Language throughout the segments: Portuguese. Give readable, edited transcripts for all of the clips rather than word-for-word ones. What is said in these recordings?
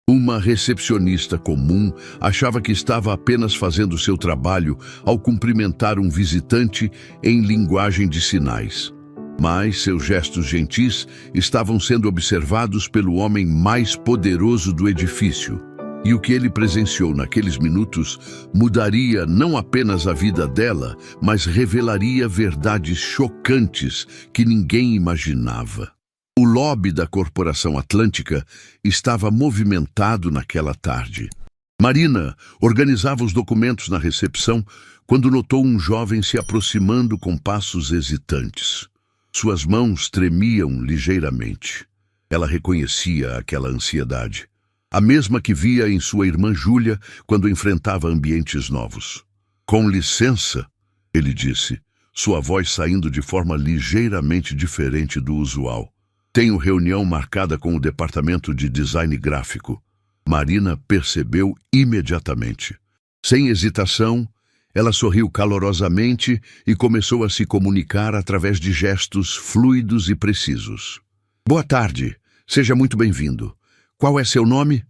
Uma recepcionista comum achava que estava apenas fazendo seu trabalho ao cumprimentar um visitante em linguagem de sinais. Mas seus gestos gentis estavam sendo observados pelo homem mais poderoso do edifício. E o que ele presenciou naqueles minutos mudaria não apenas a vida dela, mas revelaria verdades chocantes que ninguém imaginava. O lobby da Corporação Atlântica estava movimentado naquela tarde. Marina organizava os documentos na recepção quando notou um jovem se aproximando com passos hesitantes. Suas mãos tremiam ligeiramente. Ela reconhecia aquela ansiedade, a mesma que via em sua irmã Júlia quando enfrentava ambientes novos. "Com licença", ele disse, sua voz saindo de forma ligeiramente diferente do usual. "Tenho reunião marcada com o departamento de design gráfico." Marina percebeu imediatamente. Sem hesitação, ela sorriu calorosamente e começou a se comunicar através de gestos fluidos e precisos. "Boa tarde, seja muito bem-vindo. Qual é seu nome?"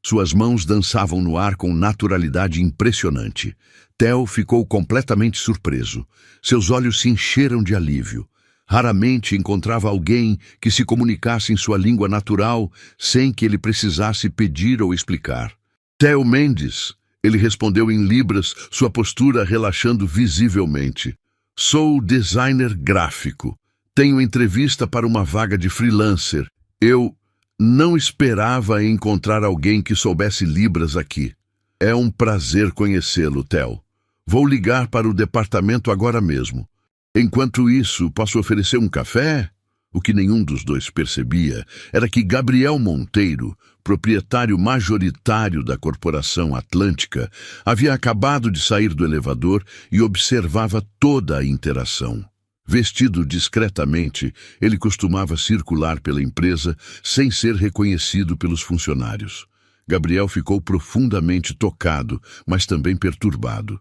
Suas mãos dançavam no ar com naturalidade impressionante. Theo ficou completamente surpreso. Seus olhos se encheram de alívio. Raramente encontrava alguém que se comunicasse em sua língua natural sem que ele precisasse pedir ou explicar. "Theo Mendes", ele respondeu em libras, sua postura relaxando visivelmente. "Sou designer gráfico. Tenho entrevista para uma vaga de freelancer. Eu não esperava encontrar alguém que soubesse libras aqui." "É um prazer conhecê-lo, Theo. Vou ligar para o departamento agora mesmo. Enquanto isso, posso oferecer um café?" O que nenhum dos dois percebia era que Gabriel Monteiro, proprietário majoritário da Corporação Atlântica, havia acabado de sair do elevador e observava toda a interação. Vestido discretamente, ele costumava circular pela empresa sem ser reconhecido pelos funcionários. Gabriel ficou profundamente tocado, mas também perturbado.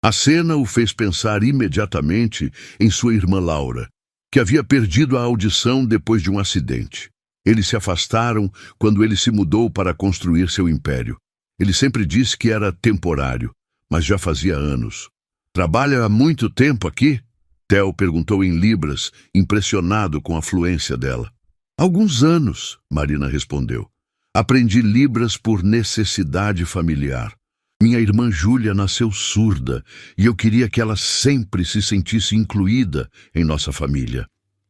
A cena o fez pensar imediatamente em sua irmã Laura, que havia perdido a audição depois de um acidente. Eles se afastaram quando ele se mudou para construir seu império. Ele sempre disse que era temporário, mas já fazia anos. "Trabalha há muito tempo aqui?" Theo perguntou em libras, impressionado com a fluência dela. "Alguns anos", Marina respondeu. "Aprendi libras por necessidade familiar. Minha irmã Júlia nasceu surda e eu queria que ela sempre se sentisse incluída em nossa família."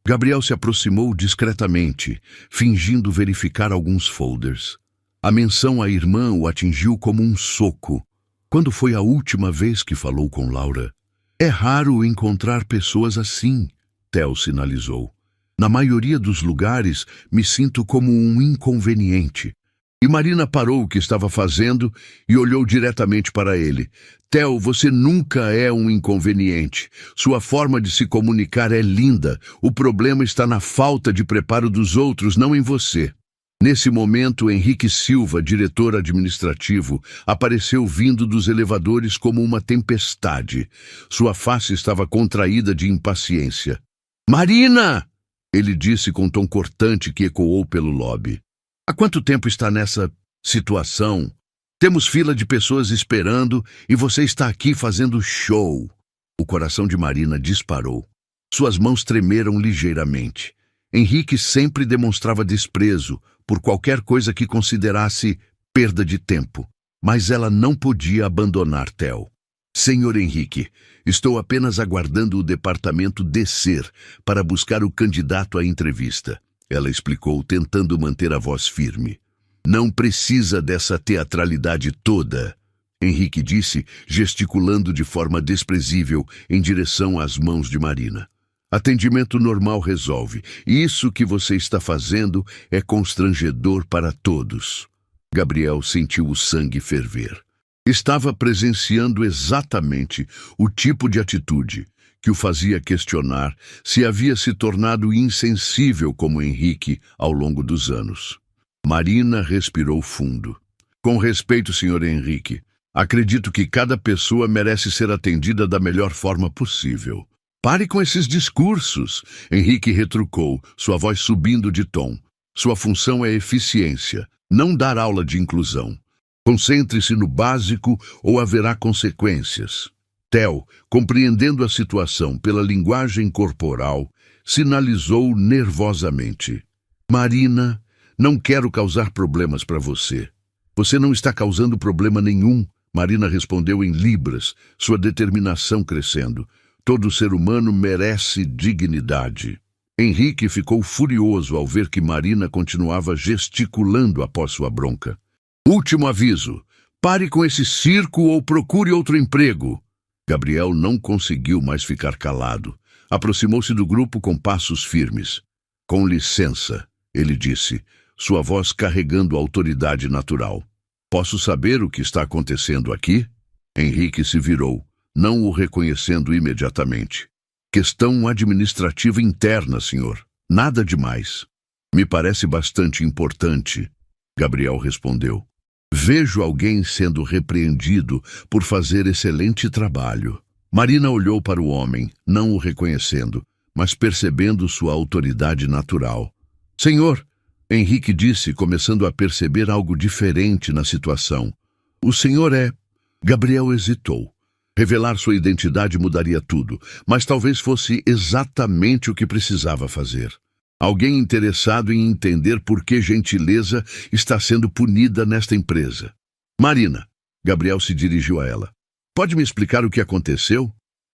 Gabriel se aproximou discretamente, fingindo verificar alguns folders. A menção à irmã o atingiu como um soco. "Quando foi a última vez que falou com Laura?" "É raro encontrar pessoas assim", Theo sinalizou. "Na maioria dos lugares, me sinto como um inconveniente." E Marina parou o que estava fazendo e olhou diretamente para ele. "Theo, você nunca é um inconveniente. Sua forma de se comunicar é linda. O problema está na falta de preparo dos outros, não em você." Nesse momento, Henrique Silva, diretor administrativo, apareceu vindo dos elevadores como uma tempestade. Sua face estava contraída de impaciência. "Marina!" ele disse com tom cortante que ecoou pelo lobby. "Há quanto tempo está nessa situação? Temos fila de pessoas esperando e você está aqui fazendo show." O coração de Marina disparou. Suas mãos tremeram ligeiramente. Henrique sempre demonstrava desprezo por qualquer coisa que considerasse perda de tempo, mas ela não podia abandonar Theo. "Senhor Henrique, estou apenas aguardando o departamento descer para buscar o candidato à entrevista", ela explicou, tentando manter a voz firme. "Não precisa dessa teatralidade toda", Henrique disse, gesticulando de forma desprezível em direção às mãos de Marina. "Atendimento normal resolve. Isso que você está fazendo é constrangedor para todos." Gabriel sentiu o sangue ferver. Estava presenciando exatamente o tipo de atitude que o fazia questionar se havia se tornado insensível como Henrique ao longo dos anos. Marina respirou fundo. "Com respeito, Sr. Henrique, acredito que cada pessoa merece ser atendida da melhor forma possível." "Pare com esses discursos", Henrique retrucou, sua voz subindo de tom. "Sua função é eficiência, Não dar aula de inclusão. Concentre-se no básico ou haverá consequências. Theo, compreendendo a situação pela linguagem corporal, sinalizou nervosamente. Marina, não quero causar problemas para você. Você não está causando problema nenhum, Marina respondeu em libras, sua determinação crescendo. Todo ser humano merece dignidade. Henrique ficou furioso ao ver que Marina continuava gesticulando após sua bronca. Último aviso, pare com esse circo ou procure outro emprego. Gabriel não conseguiu mais ficar calado. Aproximou-se do grupo com passos firmes. Com licença, ele disse, sua voz carregando autoridade natural. Posso saber o que está acontecendo aqui? Henrique se virou, não o reconhecendo imediatamente. Questão administrativa interna, senhor. Nada demais. Me parece bastante importante, Gabriel respondeu. Vejo alguém sendo repreendido por fazer excelente trabalho. Marina olhou para o homem, não o reconhecendo, mas percebendo sua autoridade natural. Senhor, Henrique disse, começando a perceber algo diferente na situação. O senhor é... Gabriel hesitou. Revelar sua identidade mudaria tudo, mas talvez fosse exatamente o que precisava fazer. Alguém interessado em entender por que gentileza está sendo punida nesta empresa. Marina, Gabriel se dirigiu a ela. Pode me explicar o que aconteceu?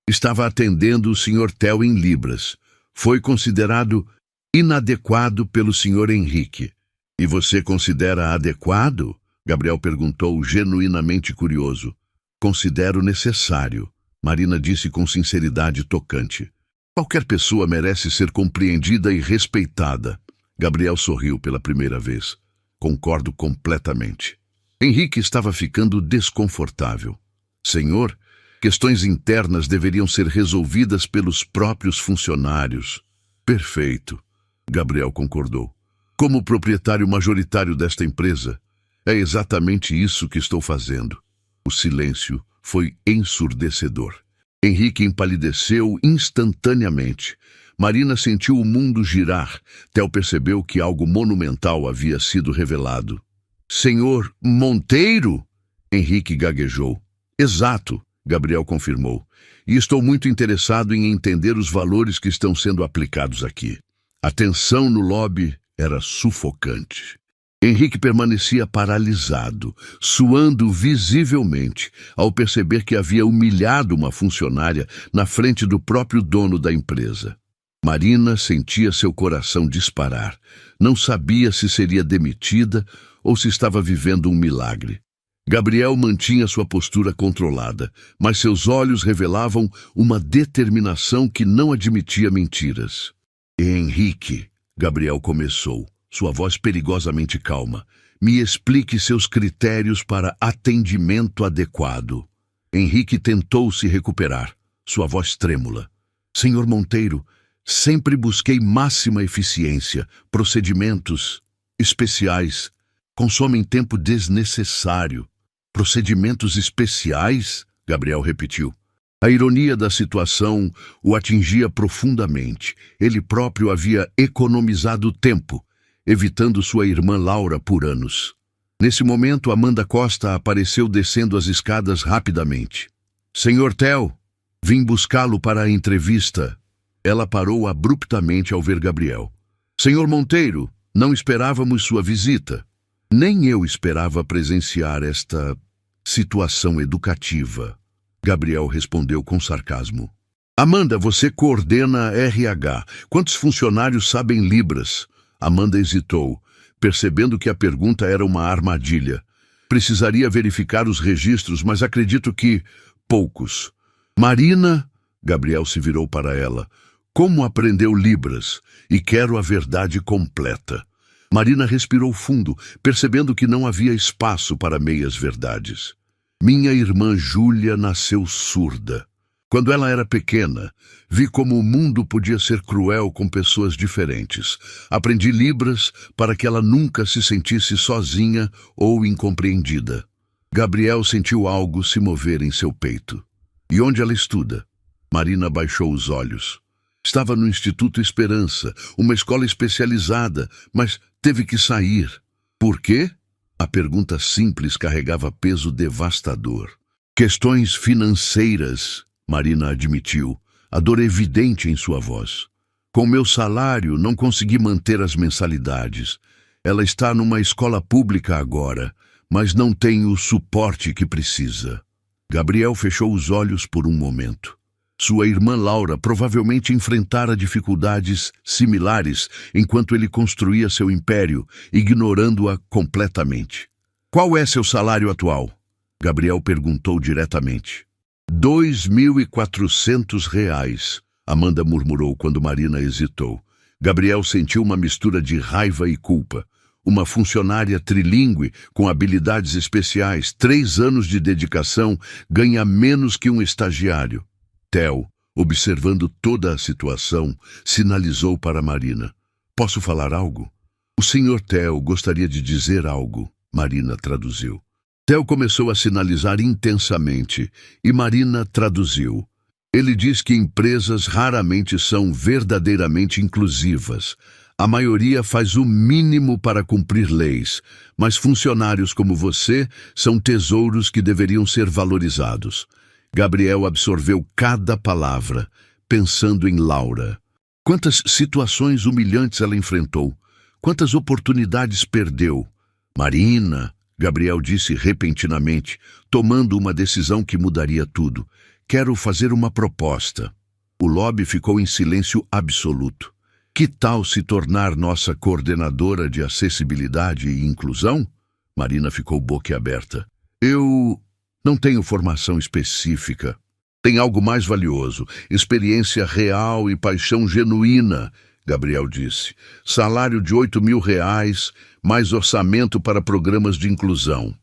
Estava atendendo o Sr. Theo em libras. Foi considerado inadequado pelo Sr. Henrique. E você considera adequado? Gabriel perguntou, genuinamente curioso. Considero necessário, Marina disse com sinceridade tocante. Qualquer pessoa merece ser compreendida e respeitada. Gabriel sorriu pela primeira vez. Concordo completamente. Henrique estava ficando desconfortável. Senhor, questões internas deveriam ser resolvidas pelos próprios funcionários. Perfeito, Gabriel concordou. Como proprietário majoritário desta empresa, é exatamente isso que estou fazendo. O silêncio foi ensurdecedor. Henrique empalideceu instantaneamente. Marina sentiu o mundo girar. Theo percebeu que algo monumental havia sido revelado. Senhor Monteiro? Henrique gaguejou. Exato, Gabriel confirmou. E estou muito interessado em entender os valores que estão sendo aplicados aqui. A tensão no lobby era sufocante. Henrique permanecia paralisado, suando visivelmente, ao perceber que havia humilhado uma funcionária na frente do próprio dono da empresa. Marina sentia seu coração disparar. Não sabia se seria demitida ou se estava vivendo um milagre. Gabriel mantinha sua postura controlada, mas seus olhos revelavam uma determinação que não admitia mentiras. Henrique, Gabriel começou. Sua voz perigosamente calma. Me explique seus critérios para atendimento adequado. Henrique tentou se recuperar, sua voz trêmula. Senhor Monteiro, sempre busquei máxima eficiência. Procedimentos especiais consomem tempo desnecessário. Procedimentos especiais? Gabriel repetiu. A ironia da situação o atingia profundamente. Ele próprio havia economizado tempo, evitando sua irmã Laura por anos. Nesse momento, Amanda Costa apareceu descendo as escadas rapidamente. Senhor Theo, vim buscá-lo para a entrevista. Ela parou abruptamente ao ver Gabriel. Senhor Monteiro, não esperávamos sua visita. Nem eu esperava presenciar esta situação educativa. Gabriel respondeu com sarcasmo. Amanda, você coordena RH. Quantos funcionários sabem libras? Amanda hesitou, percebendo que a pergunta era uma armadilha. Precisaria verificar os registros, mas acredito que... poucos. Marina, Gabriel se virou para ela, como aprendeu libras? E quero a verdade completa. Marina respirou fundo, percebendo que não havia espaço para meias-verdades. Minha irmã Júlia nasceu surda. Quando ela era pequena, vi como o mundo podia ser cruel com pessoas diferentes. Aprendi libras para que ela nunca se sentisse sozinha ou incompreendida. Gabriel sentiu algo se mover em seu peito. E onde ela estuda? Marina baixou os olhos. Estava no Instituto Esperança, uma escola especializada, mas teve que sair. Por quê? A pergunta simples carregava peso devastador. Questões financeiras, Marina admitiu, a dor evidente em sua voz. Com meu salário, não consegui manter as mensalidades. Ela está numa escola pública agora, mas não tem o suporte que precisa. Gabriel fechou os olhos por um momento. Sua irmã Laura provavelmente enfrentara dificuldades similares enquanto ele construía seu império, ignorando-a completamente. Qual é seu salário atual? Gabriel perguntou diretamente. R$ 2.400, Amanda murmurou quando Marina hesitou. Gabriel sentiu uma mistura de raiva e culpa. Uma funcionária trilíngue com habilidades especiais, 3 anos de dedicação, ganha menos que um estagiário. Theo, observando toda a situação, sinalizou para Marina. Posso falar algo? O senhor Theo gostaria de dizer algo, Marina traduziu. Theo começou a sinalizar intensamente e Marina traduziu. Ele diz que empresas raramente são verdadeiramente inclusivas. A maioria faz o mínimo para cumprir leis, mas funcionários como você são tesouros que deveriam ser valorizados. Gabriel absorveu cada palavra, pensando em Laura. Quantas situações humilhantes ela enfrentou, quantas oportunidades perdeu. Marina, Gabriel disse repentinamente, tomando uma decisão que mudaria tudo. Quero fazer uma proposta. O lobby ficou em silêncio absoluto. Que tal se tornar nossa coordenadora de acessibilidade e inclusão? Marina ficou boquiaberta. Eu não tenho formação específica. Tem algo mais valioso, experiência real e paixão genuína, Gabriel disse. Salário de R$ 8.000, mais orçamento para programas de inclusão.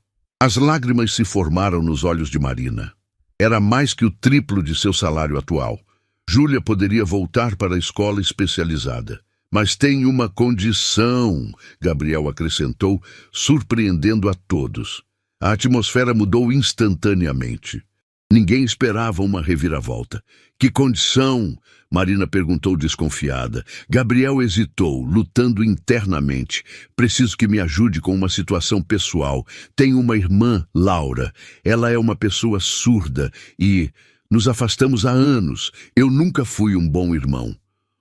As lágrimas se formaram nos olhos de Marina. Era mais que o triplo de seu salário atual. Júlia poderia voltar para a escola especializada. Mas tem uma condição, Gabriel acrescentou, surpreendendo a todos. A atmosfera mudou instantaneamente. Ninguém esperava uma reviravolta. Que condição? Marina perguntou desconfiada. Gabriel hesitou, lutando internamente. Preciso que me ajude com uma situação pessoal. Tenho uma irmã, Laura. Ela é uma pessoa surda e nos afastamos há anos. Eu nunca fui um bom irmão.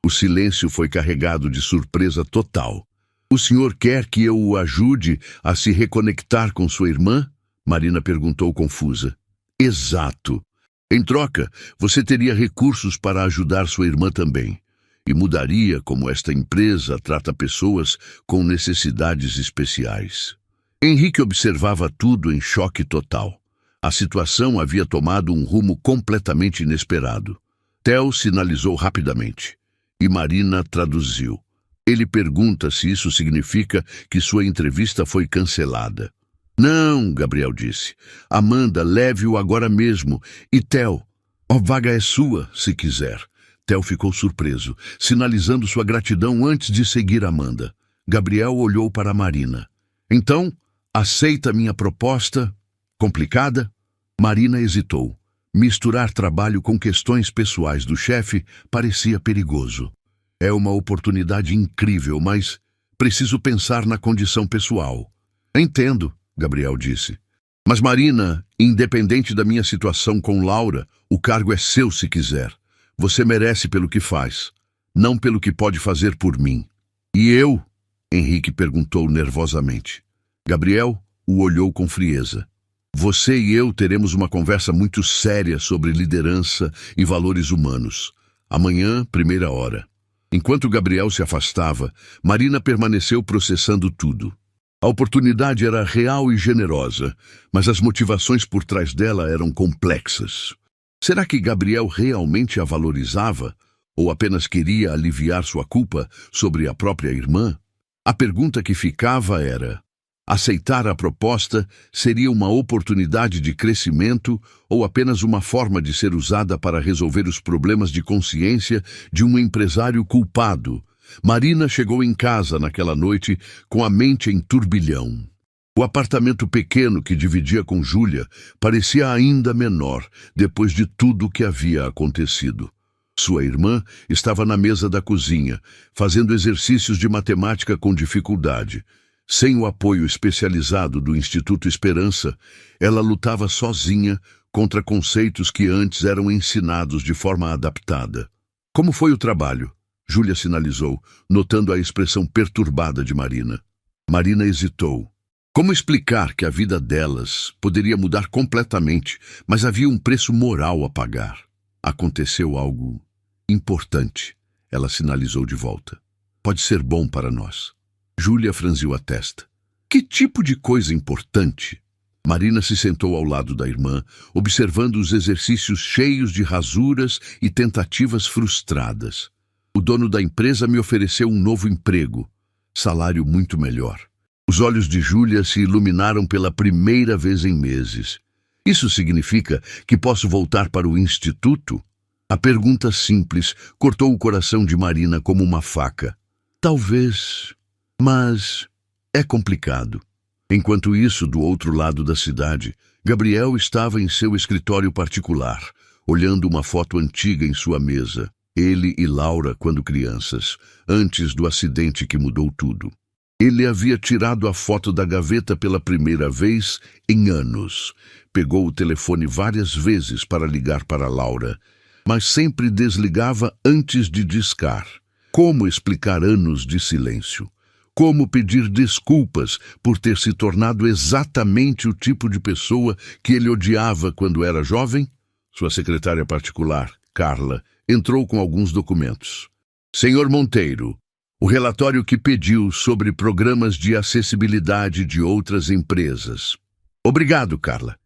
O silêncio foi carregado de surpresa total. O senhor quer que eu o ajude a se reconectar com sua irmã? Marina perguntou confusa. Exato. Em troca, você teria recursos para ajudar sua irmã também. E mudaria como esta empresa trata pessoas com necessidades especiais. Henrique observava tudo em choque total. A situação havia tomado um rumo completamente inesperado. Theo sinalizou rapidamente. E Marina traduziu. Ele pergunta se isso significa que sua entrevista foi cancelada. Não, Gabriel disse. Amanda, leve-o agora mesmo. E Theo, a vaga é sua, se quiser. Theo ficou surpreso, sinalizando sua gratidão antes de seguir Amanda. Gabriel olhou para Marina. Então, aceita minha proposta? Complicada? Marina hesitou. Misturar trabalho com questões pessoais do chefe parecia perigoso. É uma oportunidade incrível, mas preciso pensar na condição pessoal. Entendo, Gabriel disse. Mas Marina, independente da minha situação com Laura, o cargo é seu se quiser. Você merece pelo que faz, não pelo que pode fazer por mim. E eu? Henrique perguntou nervosamente. Gabriel o olhou com frieza. Você e eu teremos uma conversa muito séria sobre liderança e valores humanos. Amanhã, 1ª hora. Enquanto Gabriel se afastava, Marina permaneceu processando tudo. A oportunidade era real e generosa, mas as motivações por trás dela eram complexas. Será que Gabriel realmente a valorizava ou apenas queria aliviar sua culpa sobre a própria irmã? A pergunta que ficava era: aceitar a proposta seria uma oportunidade de crescimento ou apenas uma forma de ser usada para resolver os problemas de consciência de um empresário culpado? Marina chegou em casa naquela noite com a mente em turbilhão. O apartamento pequeno que dividia com Júlia parecia ainda menor depois de tudo o que havia acontecido. Sua irmã estava na mesa da cozinha, fazendo exercícios de matemática com dificuldade. Sem o apoio especializado do Instituto Esperança, ela lutava sozinha contra conceitos que antes eram ensinados de forma adaptada. Como foi o trabalho? Júlia sinalizou, notando a expressão perturbada de Marina. Marina hesitou. Como explicar que a vida delas poderia mudar completamente, mas havia um preço moral a pagar? Aconteceu algo importante, ela sinalizou de volta. Pode ser bom para nós. Júlia franziu a testa. Que tipo de coisa importante? Marina se sentou ao lado da irmã, observando os exercícios cheios de rasuras e tentativas frustradas. O dono da empresa me ofereceu um novo emprego, salário muito melhor. Os olhos de Júlia se iluminaram pela primeira vez em meses. Isso significa que posso voltar para o instituto? A pergunta simples cortou o coração de Marina como uma faca. Talvez, mas é complicado. Enquanto isso, do outro lado da cidade, Gabriel estava em seu escritório particular, olhando uma foto antiga em sua mesa. Ele e Laura quando crianças, antes do acidente que mudou tudo. Ele havia tirado a foto da gaveta pela primeira vez em anos. Pegou o telefone várias vezes para ligar para Laura, mas sempre desligava antes de discar. Como explicar anos de silêncio? Como pedir desculpas por ter se tornado exatamente o tipo de pessoa que ele odiava quando era jovem? Sua secretária particular, Carla, entrou com alguns documentos. Senhor Monteiro, o relatório que pediu sobre programas de acessibilidade de outras empresas. Obrigado, Carla.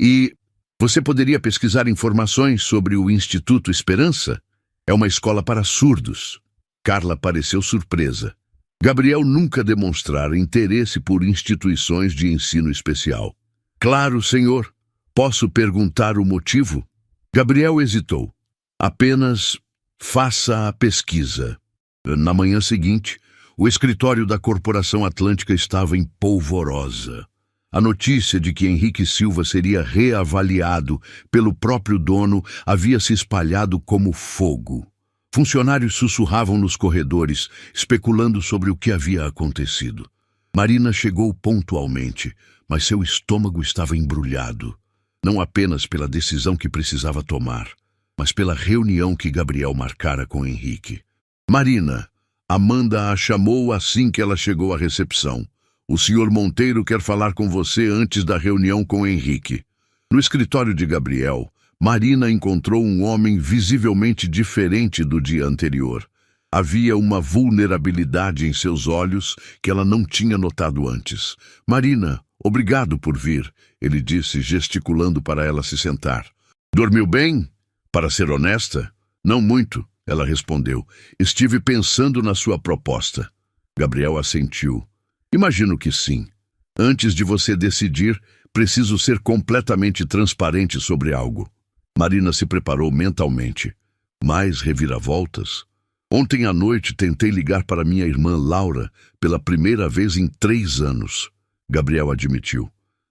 E você poderia pesquisar informações sobre o Instituto Esperança? É uma escola para surdos. Carla pareceu surpresa. Gabriel nunca demonstrara interesse por instituições de ensino especial. Claro, senhor. Posso perguntar o motivo? Gabriel hesitou. Apenas faça a pesquisa. Na manhã seguinte, o escritório da Corporação Atlântica estava em polvorosa. A notícia de que Henrique Silva seria reavaliado pelo próprio dono havia se espalhado como fogo. Funcionários sussurravam nos corredores, especulando sobre o que havia acontecido. Marina chegou pontualmente, mas seu estômago estava embrulhado, não apenas pela decisão que precisava tomar, mas pela reunião que Gabriel marcara com Henrique. Marina, Amanda a chamou assim que ela chegou à recepção. O senhor Monteiro quer falar com você antes da reunião com Henrique. No escritório de Gabriel, Marina encontrou um homem visivelmente diferente do dia anterior. Havia uma vulnerabilidade em seus olhos que ela não tinha notado antes. Marina, obrigado por vir, ele disse, gesticulando para ela se sentar. Dormiu bem? Para ser honesta, não muito, ela respondeu. Estive pensando na sua proposta. Gabriel assentiu. Imagino que sim. Antes de você decidir, preciso ser completamente transparente sobre algo. Marina se preparou mentalmente. Mais reviravoltas? Ontem à noite tentei ligar para minha irmã Laura pela primeira vez em 3 anos. Gabriel admitiu.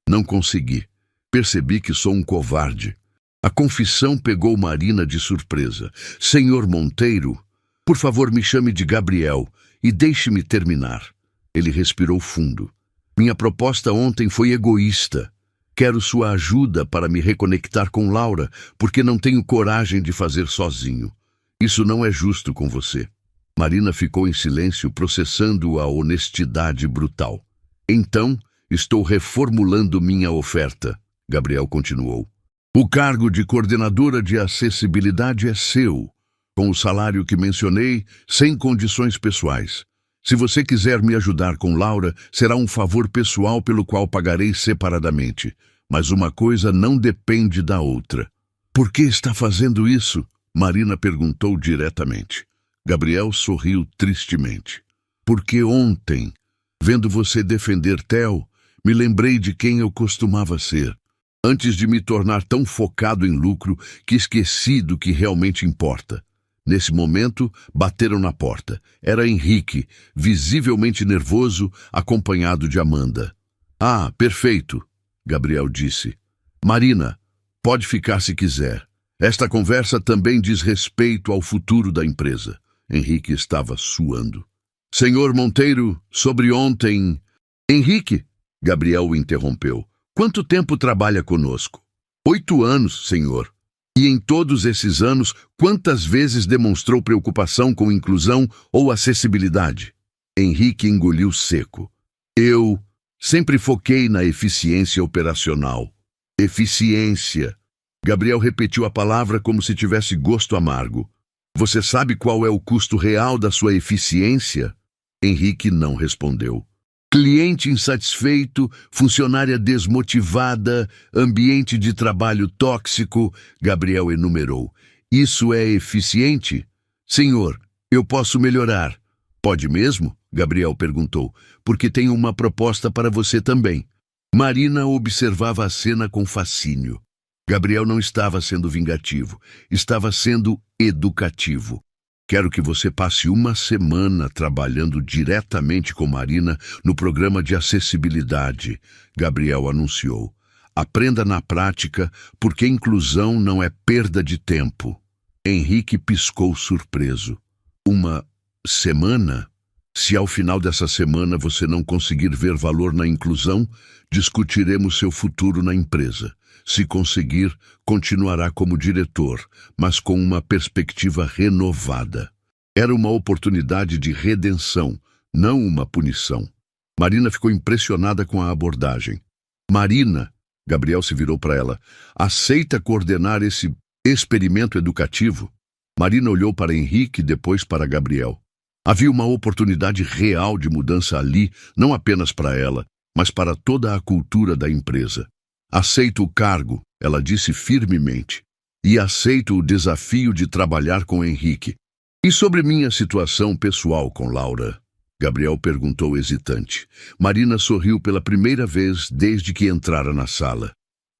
Não consegui. Percebi que sou um covarde. A confissão pegou Marina de surpresa. Senhor Monteiro, por favor me chame de Gabriel e deixe-me terminar. Ele respirou fundo. Minha proposta ontem foi egoísta. Quero sua ajuda para me reconectar com Laura, porque não tenho coragem de fazer sozinho. Isso não é justo com você. Marina ficou em silêncio, processando a honestidade brutal. Então, estou reformulando minha oferta, Gabriel continuou. O cargo de coordenadora de acessibilidade é seu, com o salário que mencionei, sem condições pessoais. Se você quiser me ajudar com Laura, será um favor pessoal pelo qual pagarei separadamente. Mas uma coisa não depende da outra. Por que está fazendo isso? Marina perguntou diretamente. Gabriel sorriu tristemente. Porque ontem, vendo você defender Theo, me lembrei de quem eu costumava ser. Antes de me tornar tão focado em lucro que esqueci do que realmente importa. Nesse momento, bateram na porta. Era Henrique, visivelmente nervoso, acompanhado de Amanda. Ah, perfeito, Gabriel disse. Marina, pode ficar se quiser. Esta conversa também diz respeito ao futuro da empresa. Henrique estava suando. Senhor Monteiro, sobre ontem... Henrique, Gabriel o interrompeu, quanto tempo trabalha conosco? 8 anos, senhor. E em todos esses anos, quantas vezes demonstrou preocupação com inclusão ou acessibilidade? Henrique engoliu seco. Eu sempre foquei na eficiência operacional. Eficiência. Gabriel repetiu a palavra como se tivesse gosto amargo. Você sabe qual é o custo real da sua eficiência? Henrique não respondeu. Cliente insatisfeito, funcionária desmotivada, ambiente de trabalho tóxico, Gabriel enumerou. Isso é eficiente? Senhor, eu posso melhorar. Pode mesmo? Gabriel perguntou, porque tenho uma proposta para você também. Marina observava a cena com fascínio. Gabriel não estava sendo vingativo, estava sendo educativo. Quero que você passe uma semana trabalhando diretamente com Marina no programa de acessibilidade, Gabriel anunciou. Aprenda na prática, porque inclusão não é perda de tempo. Henrique piscou surpreso. Uma semana? Se ao final dessa semana você não conseguir ver valor na inclusão, discutiremos seu futuro na empresa. Se conseguir, continuará como diretor, mas com uma perspectiva renovada. Era uma oportunidade de redenção, não uma punição. Marina ficou impressionada com a abordagem. Marina, Gabriel se virou para ela, aceita coordenar esse experimento educativo? Marina olhou para Henrique e depois para Gabriel. Havia uma oportunidade real de mudança ali, não apenas para ela, mas para toda a cultura da empresa. Aceito o cargo, ela disse firmemente, e aceito o desafio de trabalhar com Henrique. E sobre minha situação pessoal com Laura? Gabriel perguntou hesitante. Marina sorriu pela primeira vez desde que entrara na sala.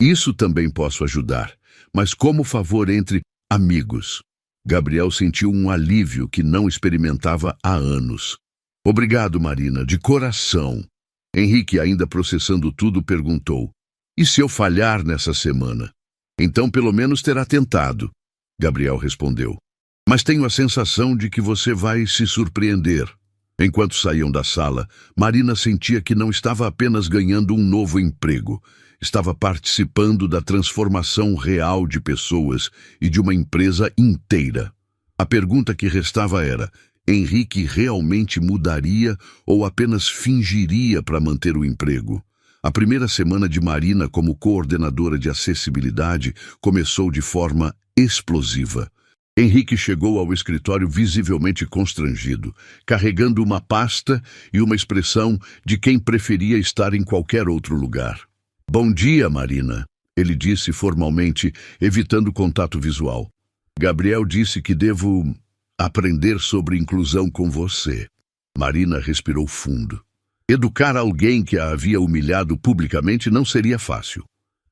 Isso também posso ajudar, mas como favor entre amigos. Gabriel sentiu um alívio que não experimentava há anos. Obrigado, Marina, de coração. Henrique, ainda processando tudo, perguntou. E se eu falhar nessa semana? Então pelo menos terá tentado. Gabriel respondeu. Mas tenho a sensação de que você vai se surpreender. Enquanto saíam da sala, Marina sentia que não estava apenas ganhando um novo emprego. Estava participando da transformação real de pessoas e de uma empresa inteira. A pergunta que restava era, Henrique realmente mudaria ou apenas fingiria para manter o emprego? A primeira semana de Marina como coordenadora de acessibilidade começou de forma explosiva. Henrique chegou ao escritório visivelmente constrangido, carregando uma pasta e uma expressão de quem preferia estar em qualquer outro lugar. Bom dia, Marina, ele disse formalmente, evitando contato visual. Gabriel disse que devo aprender sobre inclusão com você. Marina respirou fundo. Educar alguém que a havia humilhado publicamente não seria fácil,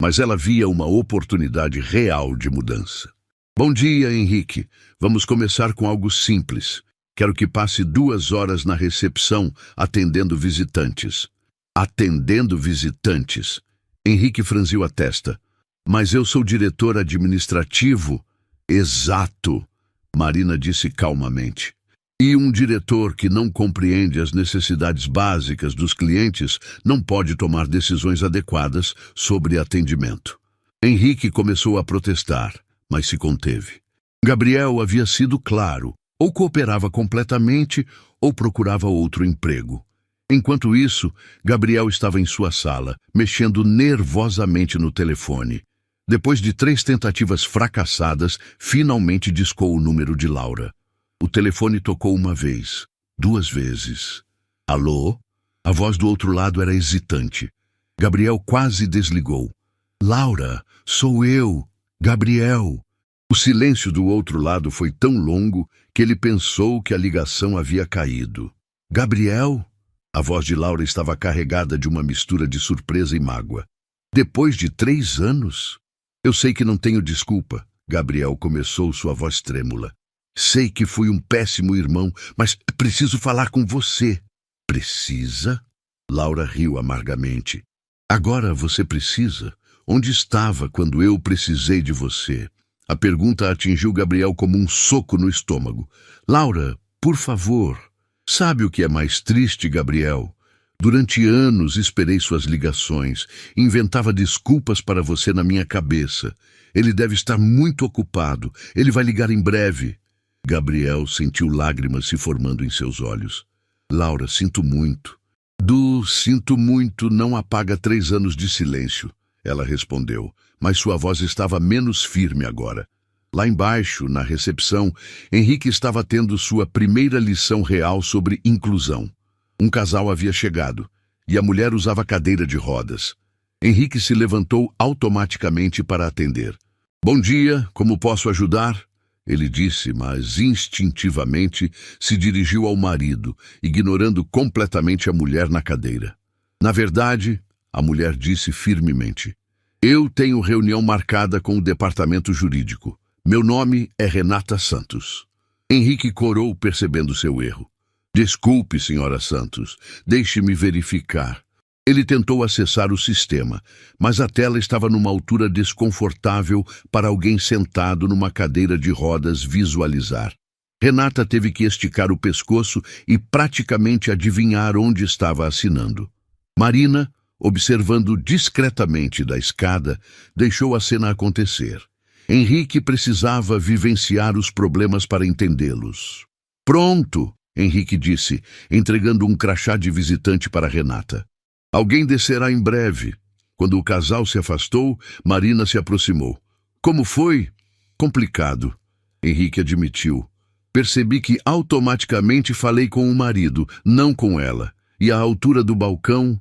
mas ela via uma oportunidade real de mudança. Bom dia, Henrique. Vamos começar com algo simples. Quero que passe 2 horas na recepção atendendo visitantes. Atendendo visitantes? Henrique franziu a testa. Mas eu sou diretor administrativo. Exato, Marina disse calmamente. E um diretor que não compreende as necessidades básicas dos clientes não pode tomar decisões adequadas sobre atendimento. Henrique começou a protestar, mas se conteve. Gabriel havia sido claro, ou cooperava completamente ou procurava outro emprego. Enquanto isso, Gabriel estava em sua sala, mexendo nervosamente no telefone. Depois de 3 tentativas fracassadas, finalmente discou o número de Laura. O telefone tocou 1 vez, 2 vezes. Alô? A voz do outro lado era hesitante. Gabriel quase desligou. Laura, sou eu, Gabriel. O silêncio do outro lado foi tão longo que ele pensou que a ligação havia caído. Gabriel? A voz de Laura estava carregada de uma mistura de surpresa e mágoa. Depois de 3 anos? Eu sei que não tenho desculpa. Gabriel começou, sua voz trêmula. Sei que fui um péssimo irmão, mas preciso falar com você. Precisa? Laura riu amargamente. Agora você precisa? Onde estava quando eu precisei de você? A pergunta atingiu Gabriel como um soco no estômago. Laura, por favor. Sabe o que é mais triste, Gabriel? Durante anos esperei suas ligações, inventava desculpas para você na minha cabeça. Ele deve estar muito ocupado, ele vai ligar em breve. Gabriel sentiu lágrimas se formando em seus olhos. Laura, sinto muito. Sinto muito não apaga 3 anos de silêncio, ela respondeu, mas sua voz estava menos firme agora. Lá embaixo, na recepção, Henrique estava tendo sua primeira lição real sobre inclusão. Um casal havia chegado, e a mulher usava cadeira de rodas. Henrique se levantou automaticamente para atender. Bom dia, como posso ajudar? Ele disse, mas instintivamente se dirigiu ao marido, ignorando completamente a mulher na cadeira. Na verdade, a mulher disse firmemente, eu tenho reunião marcada com o departamento jurídico. Meu nome é Renata Santos. Henrique corou percebendo seu erro. Desculpe, senhora Santos, deixe-me verificar. Ele tentou acessar o sistema, mas a tela estava numa altura desconfortável para alguém sentado numa cadeira de rodas visualizar. Renata teve que esticar o pescoço e praticamente adivinhar onde estava assinando. Marina, observando discretamente da escada, deixou a cena acontecer. Henrique precisava vivenciar os problemas para entendê-los. Pronto, Henrique disse, entregando um crachá de visitante para Renata. Alguém descerá em breve. Quando o casal se afastou, Marina se aproximou. Como foi? Complicado, Henrique admitiu. Percebi que automaticamente falei com o marido, não com ela. E a altura do balcão?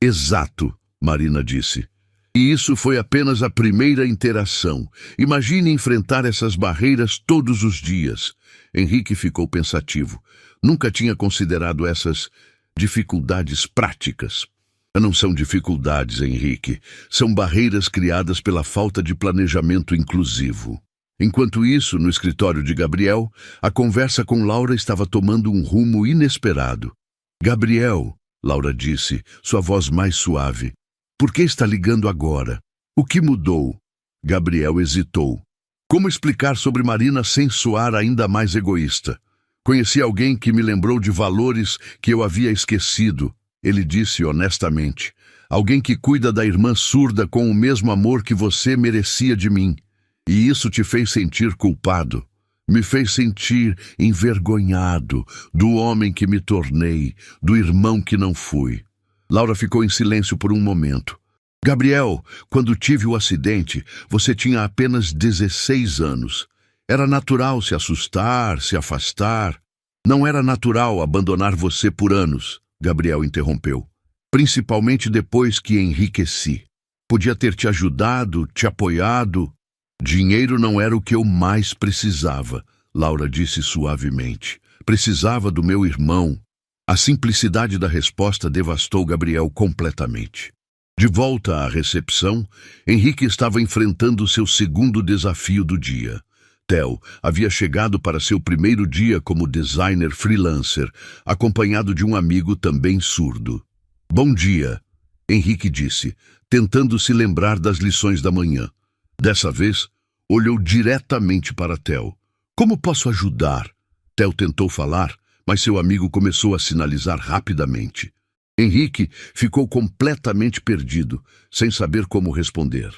Exato, Marina disse. E isso foi apenas a primeira interação. Imagine enfrentar essas barreiras todos os dias. Henrique ficou pensativo. Nunca tinha considerado essas dificuldades práticas. Não são dificuldades, Henrique. São barreiras criadas pela falta de planejamento inclusivo. Enquanto isso, no escritório de Gabriel, a conversa com Laura estava tomando um rumo inesperado. Gabriel, Laura disse, sua voz mais suave. Por que está ligando agora? O que mudou? Gabriel hesitou. Como explicar sobre Marina sem soar ainda mais egoísta? Conheci alguém que me lembrou de valores que eu havia esquecido. Ele disse honestamente. Alguém que cuida da irmã surda com o mesmo amor que você merecia de mim. E isso te fez sentir culpado. Me fez sentir envergonhado do homem que me tornei, do irmão que não fui. Laura ficou em silêncio por um momento. Gabriel, quando tive o acidente, você tinha apenas 16 anos. Era natural se assustar, se afastar. Não era natural abandonar você por anos, Gabriel interrompeu. Principalmente depois que enriqueci. Podia ter te ajudado, te apoiado. Dinheiro não era o que eu mais precisava, Laura disse suavemente. Precisava do meu irmão. A simplicidade da resposta devastou Gabriel completamente. De volta à recepção, Henrique estava enfrentando seu segundo desafio do dia. Theo havia chegado para seu primeiro dia como designer freelancer, acompanhado de um amigo também surdo. Bom dia, Henrique disse, tentando se lembrar das lições da manhã. Dessa vez, olhou diretamente para Theo. Como posso ajudar? Theo tentou falar, mas seu amigo começou a sinalizar rapidamente. Henrique ficou completamente perdido, sem saber como responder.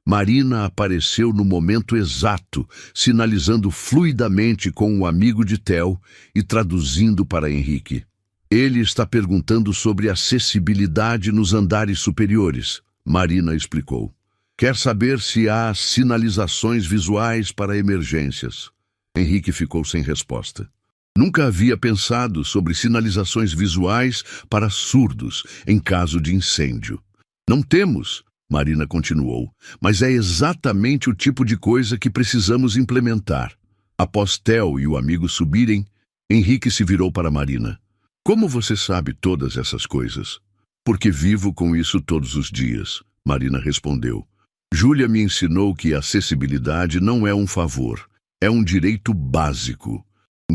Marina apareceu no momento exato, sinalizando fluidamente com o amigo de Theo e traduzindo para Henrique. Ele está perguntando sobre acessibilidade nos andares superiores, Marina explicou. Quer saber se há sinalizações visuais para emergências. Henrique ficou sem resposta. Nunca havia pensado sobre sinalizações visuais para surdos em caso de incêndio. Não temos, Marina continuou, mas é exatamente o tipo de coisa que precisamos implementar. Após Theo e o amigo subirem, Henrique se virou para Marina. Como você sabe todas essas coisas? Porque vivo com isso todos os dias, Marina respondeu. Júlia me ensinou que a acessibilidade não é um favor, é um direito básico.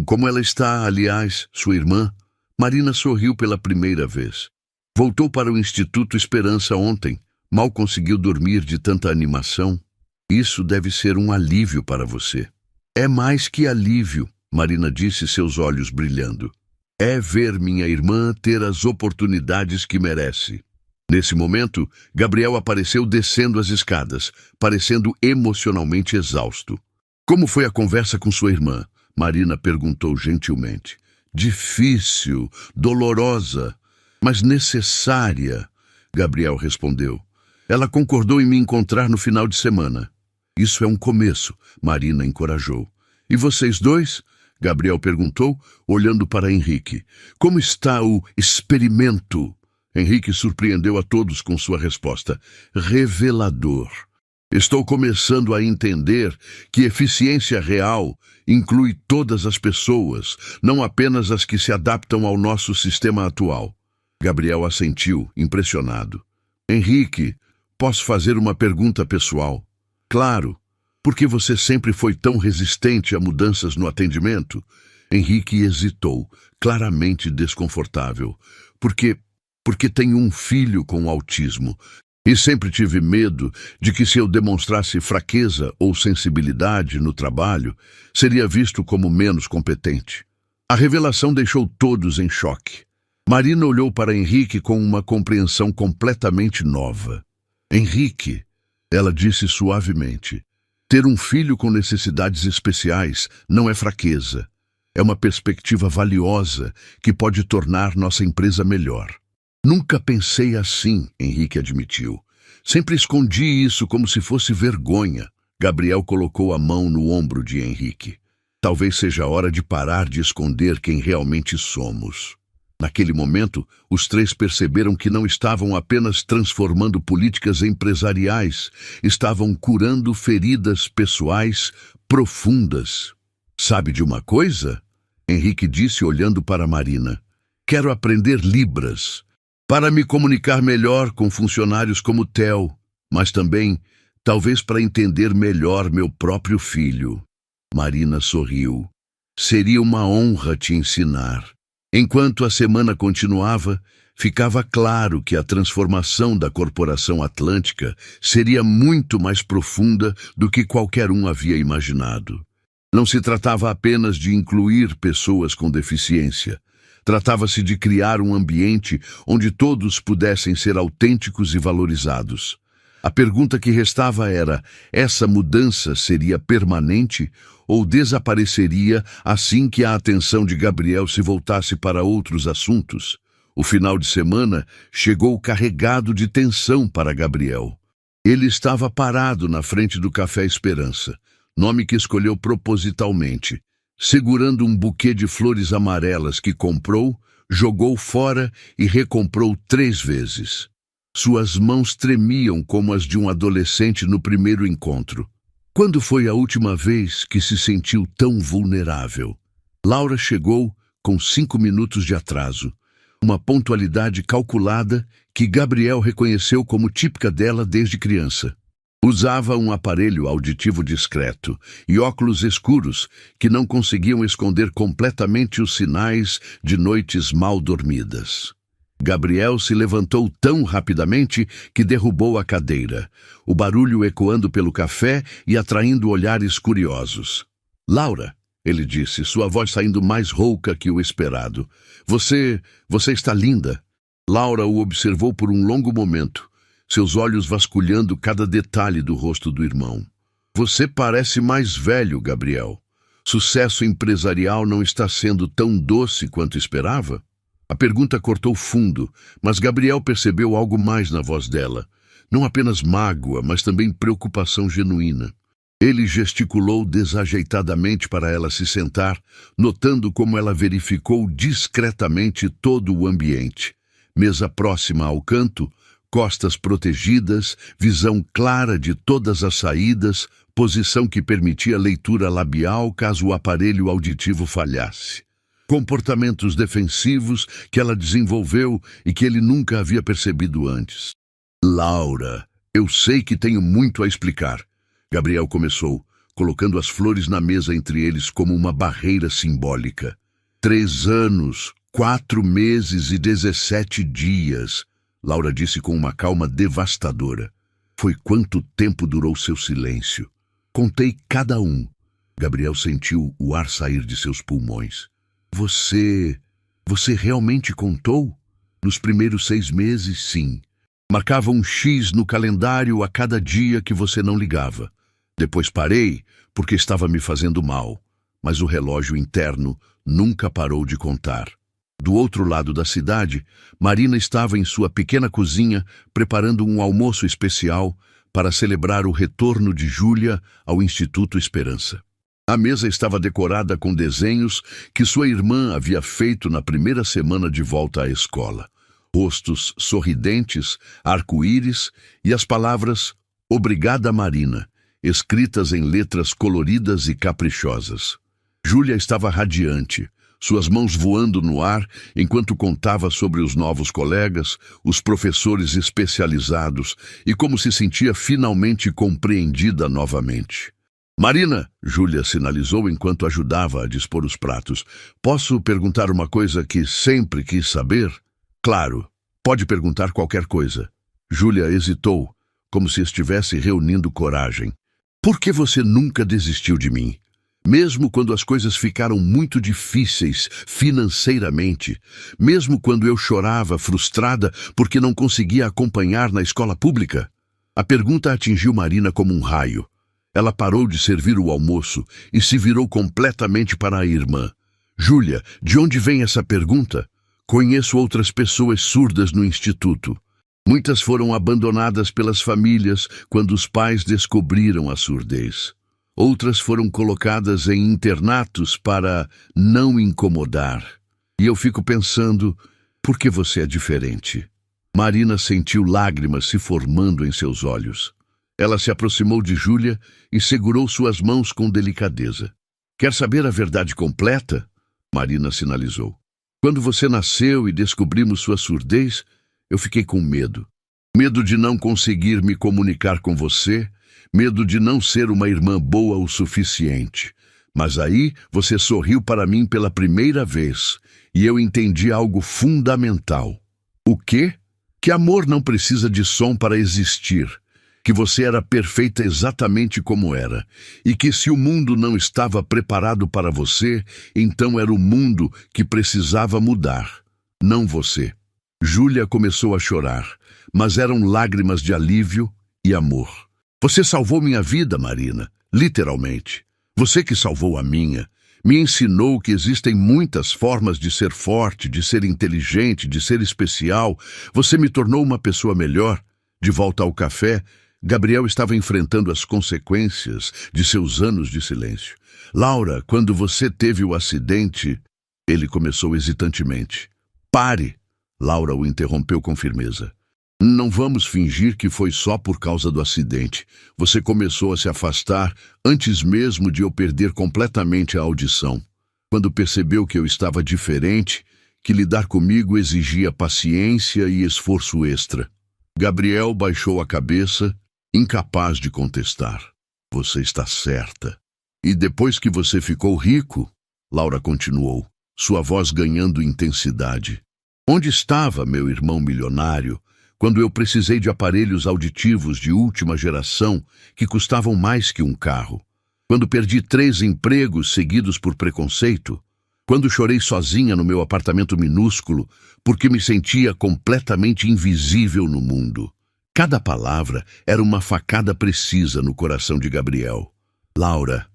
Como ela está, aliás, sua irmã? Marina sorriu pela primeira vez. Voltou para o Instituto Esperança ontem. Mal conseguiu dormir de tanta animação. Isso deve ser um alívio para você. É mais que alívio, Marina disse, seus olhos brilhando. É ver minha irmã ter as oportunidades que merece. Nesse momento, Gabriel apareceu descendo as escadas, parecendo emocionalmente exausto. Como foi a conversa com sua irmã? Marina perguntou gentilmente. Difícil, dolorosa, mas necessária, Gabriel respondeu. Ela concordou em me encontrar no final de semana. Isso é um começo, Marina encorajou. E vocês dois? Gabriel perguntou, olhando para Henrique. Como está o experimento? Henrique surpreendeu a todos com sua resposta. Revelador. Estou começando a entender que eficiência real inclui todas as pessoas, não apenas as que se adaptam ao nosso sistema atual. Gabriel assentiu, impressionado. Henrique, posso fazer uma pergunta pessoal? Claro. Por que você sempre foi tão resistente a mudanças no atendimento? Henrique hesitou, claramente desconfortável. Porque tenho um filho com autismo. E sempre tive medo de que se eu demonstrasse fraqueza ou sensibilidade no trabalho, seria visto como menos competente. A revelação deixou todos em choque. Marina olhou para Henrique com uma compreensão completamente nova. Henrique, ela disse suavemente, ter um filho com necessidades especiais não é fraqueza. É uma perspectiva valiosa que pode tornar nossa empresa melhor. Nunca pensei assim, Henrique admitiu. Sempre escondi isso como se fosse vergonha. Gabriel colocou a mão no ombro de Henrique. Talvez seja a hora de parar de esconder quem realmente somos. Naquele momento, os três perceberam que não estavam apenas transformando políticas empresariais, estavam curando feridas pessoais profundas. Sabe de uma coisa? Henrique disse olhando para Marina. Quero aprender Libras, para me comunicar melhor com funcionários como Theo, mas também, talvez para entender melhor meu próprio filho. Marina sorriu. Seria uma honra te ensinar. Enquanto a semana continuava, ficava claro que a transformação da Corporação Atlântica seria muito mais profunda do que qualquer um havia imaginado. Não se tratava apenas de incluir pessoas com deficiência. Tratava-se de criar um ambiente onde todos pudessem ser autênticos e valorizados. A pergunta que restava era, essa mudança seria permanente ou desapareceria assim que a atenção de Gabriel se voltasse para outros assuntos? O final de semana chegou carregado de tensão para Gabriel. Ele estava parado na frente do Café Esperança, nome que escolheu propositalmente, segurando um buquê de flores amarelas que comprou, jogou fora e recomprou 3 vezes. Suas mãos tremiam como as de um adolescente no primeiro encontro. Quando foi a última vez que se sentiu tão vulnerável? Laura chegou com 5 minutos de atraso, uma pontualidade calculada que Gabriel reconheceu como típica dela desde criança. Usava um aparelho auditivo discreto e óculos escuros que não conseguiam esconder completamente os sinais de noites mal dormidas. Gabriel se levantou tão rapidamente que derrubou a cadeira, o barulho ecoando pelo café e atraindo olhares curiosos. Laura, ele disse, sua voz saindo mais rouca que o esperado. Você está linda. Laura o observou por um longo momento, seus olhos vasculhando cada detalhe do rosto do irmão. Você parece mais velho, Gabriel. Sucesso empresarial não está sendo tão doce quanto esperava? A pergunta cortou fundo, mas Gabriel percebeu algo mais na voz dela. Não apenas mágoa, mas também preocupação genuína. Ele gesticulou desajeitadamente para ela se sentar, notando como ela verificou discretamente todo o ambiente. Mesa próxima ao canto, costas protegidas, visão clara de todas as saídas, posição que permitia leitura labial caso o aparelho auditivo falhasse. Comportamentos defensivos que ela desenvolveu e que ele nunca havia percebido antes. Laura, eu sei que tenho muito a explicar. Gabriel começou, colocando as flores na mesa entre eles como uma barreira simbólica. 3 anos, 4 meses e 17 dias, Laura disse com uma calma devastadora. Foi quanto tempo durou seu silêncio. Contei cada um. Gabriel sentiu o ar sair de seus pulmões. Você Você realmente contou? Nos primeiros 6 meses, sim. Marcava um X no calendário a cada dia que você não ligava. Depois parei, porque estava me fazendo mal. Mas o relógio interno nunca parou de contar. Do outro lado da cidade, Marina estava em sua pequena cozinha preparando um almoço especial para celebrar o retorno de Júlia ao Instituto Esperança. A mesa estava decorada com desenhos que sua irmã havia feito na primeira semana de volta à escola. Rostos sorridentes, arco-íris e as palavras "Obrigada, Marina", escritas em letras coloridas e caprichosas. Júlia estava radiante, suas mãos voando no ar enquanto contava sobre os novos colegas, os professores especializados e como se sentia finalmente compreendida novamente. "Marina", Júlia sinalizou enquanto ajudava a dispor os pratos. "Posso perguntar uma coisa que sempre quis saber?" "Claro, pode perguntar qualquer coisa." Júlia hesitou, como se estivesse reunindo coragem. "Por que você nunca desistiu de mim? Mesmo quando as coisas ficaram muito difíceis financeiramente, mesmo quando eu chorava frustrada porque não conseguia acompanhar na escola pública?" A pergunta atingiu Marina como um raio. Ela parou de servir o almoço e se virou completamente para a irmã. "Júlia, de onde vem essa pergunta? Conheço outras pessoas surdas no instituto. Muitas foram abandonadas pelas famílias quando os pais descobriram a surdez. Outras foram colocadas em internatos para não incomodar. E eu fico pensando, por que você é diferente?" Marina sentiu lágrimas se formando em seus olhos. Ela se aproximou de Júlia e segurou suas mãos com delicadeza. "Quer saber a verdade completa?" Marina sinalizou. "Quando você nasceu e descobrimos sua surdez, eu fiquei com medo. Medo de não conseguir me comunicar com você, medo de não ser uma irmã boa o suficiente. Mas aí você sorriu para mim pela primeira vez e eu entendi algo fundamental." "O quê?" "Que amor não precisa de som para existir. Que você era perfeita exatamente como era, e que se o mundo não estava preparado para você, então era o mundo que precisava mudar, não você." Júlia começou a chorar, mas eram lágrimas de alívio e amor. "Você salvou minha vida, Marina, literalmente. Você que salvou a minha. Me ensinou que existem muitas formas de ser forte, de ser inteligente, de ser especial. Você me tornou uma pessoa melhor." De volta ao café, Gabriel estava enfrentando as consequências de seus anos de silêncio. "Laura, quando você teve o acidente..." Ele começou hesitantemente. "Pare!" Laura o interrompeu com firmeza. "Não vamos fingir que foi só por causa do acidente. Você começou a se afastar antes mesmo de eu perder completamente a audição. Quando percebeu que eu estava diferente, que lidar comigo exigia paciência e esforço extra." Gabriel baixou a cabeça, incapaz de contestar. "Você está certa. E depois que você ficou rico..." Laura continuou, sua voz ganhando intensidade. "Onde estava meu irmão milionário quando eu precisei de aparelhos auditivos de última geração que custavam mais que um carro? Quando perdi 3 empregos seguidos por preconceito? Quando chorei sozinha no meu apartamento minúsculo porque me sentia completamente invisível no mundo?" Cada palavra era uma facada precisa no coração de Gabriel. "Laura,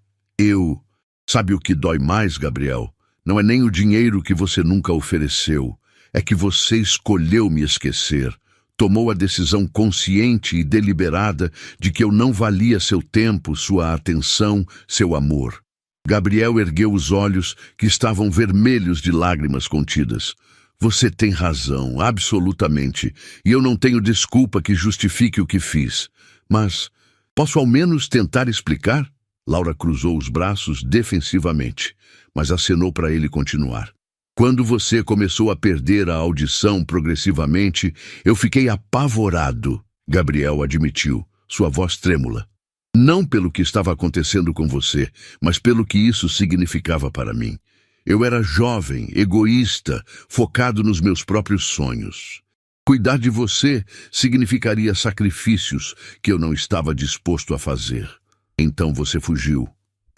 Sabe o que dói mais, Gabriel? Não é nem o dinheiro que você nunca ofereceu. É que você escolheu me esquecer. Tomou a decisão consciente e deliberada de que eu não valia seu tempo, sua atenção, seu amor." Gabriel ergueu os olhos que estavam vermelhos de lágrimas contidas. "Você tem razão, absolutamente, e eu não tenho desculpa que justifique o que fiz. Mas posso ao menos tentar explicar?" Laura cruzou os braços defensivamente, mas acenou para ele continuar. "Quando você começou a perder a audição progressivamente, eu fiquei apavorado", Gabriel admitiu, sua voz trêmula. "Não pelo que estava acontecendo com você, mas pelo que isso significava para mim. Eu era jovem, egoísta, focado nos meus próprios sonhos. Cuidar de você significaria sacrifícios que eu não estava disposto a fazer. Então você fugiu.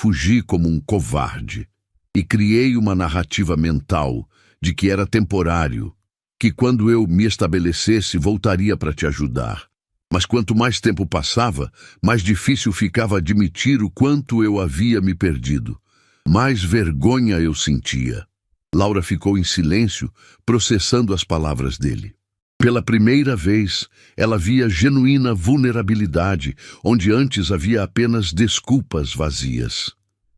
Fugi como um covarde. E criei uma narrativa mental de que era temporário, que quando eu me estabelecesse voltaria para te ajudar. Mas quanto mais tempo passava, mais difícil ficava admitir o quanto eu havia me perdido. Mais vergonha eu sentia. Laura ficou em silêncio, processando as palavras dele. Pela primeira vez, ela via genuína vulnerabilidade, onde antes havia apenas desculpas vazias.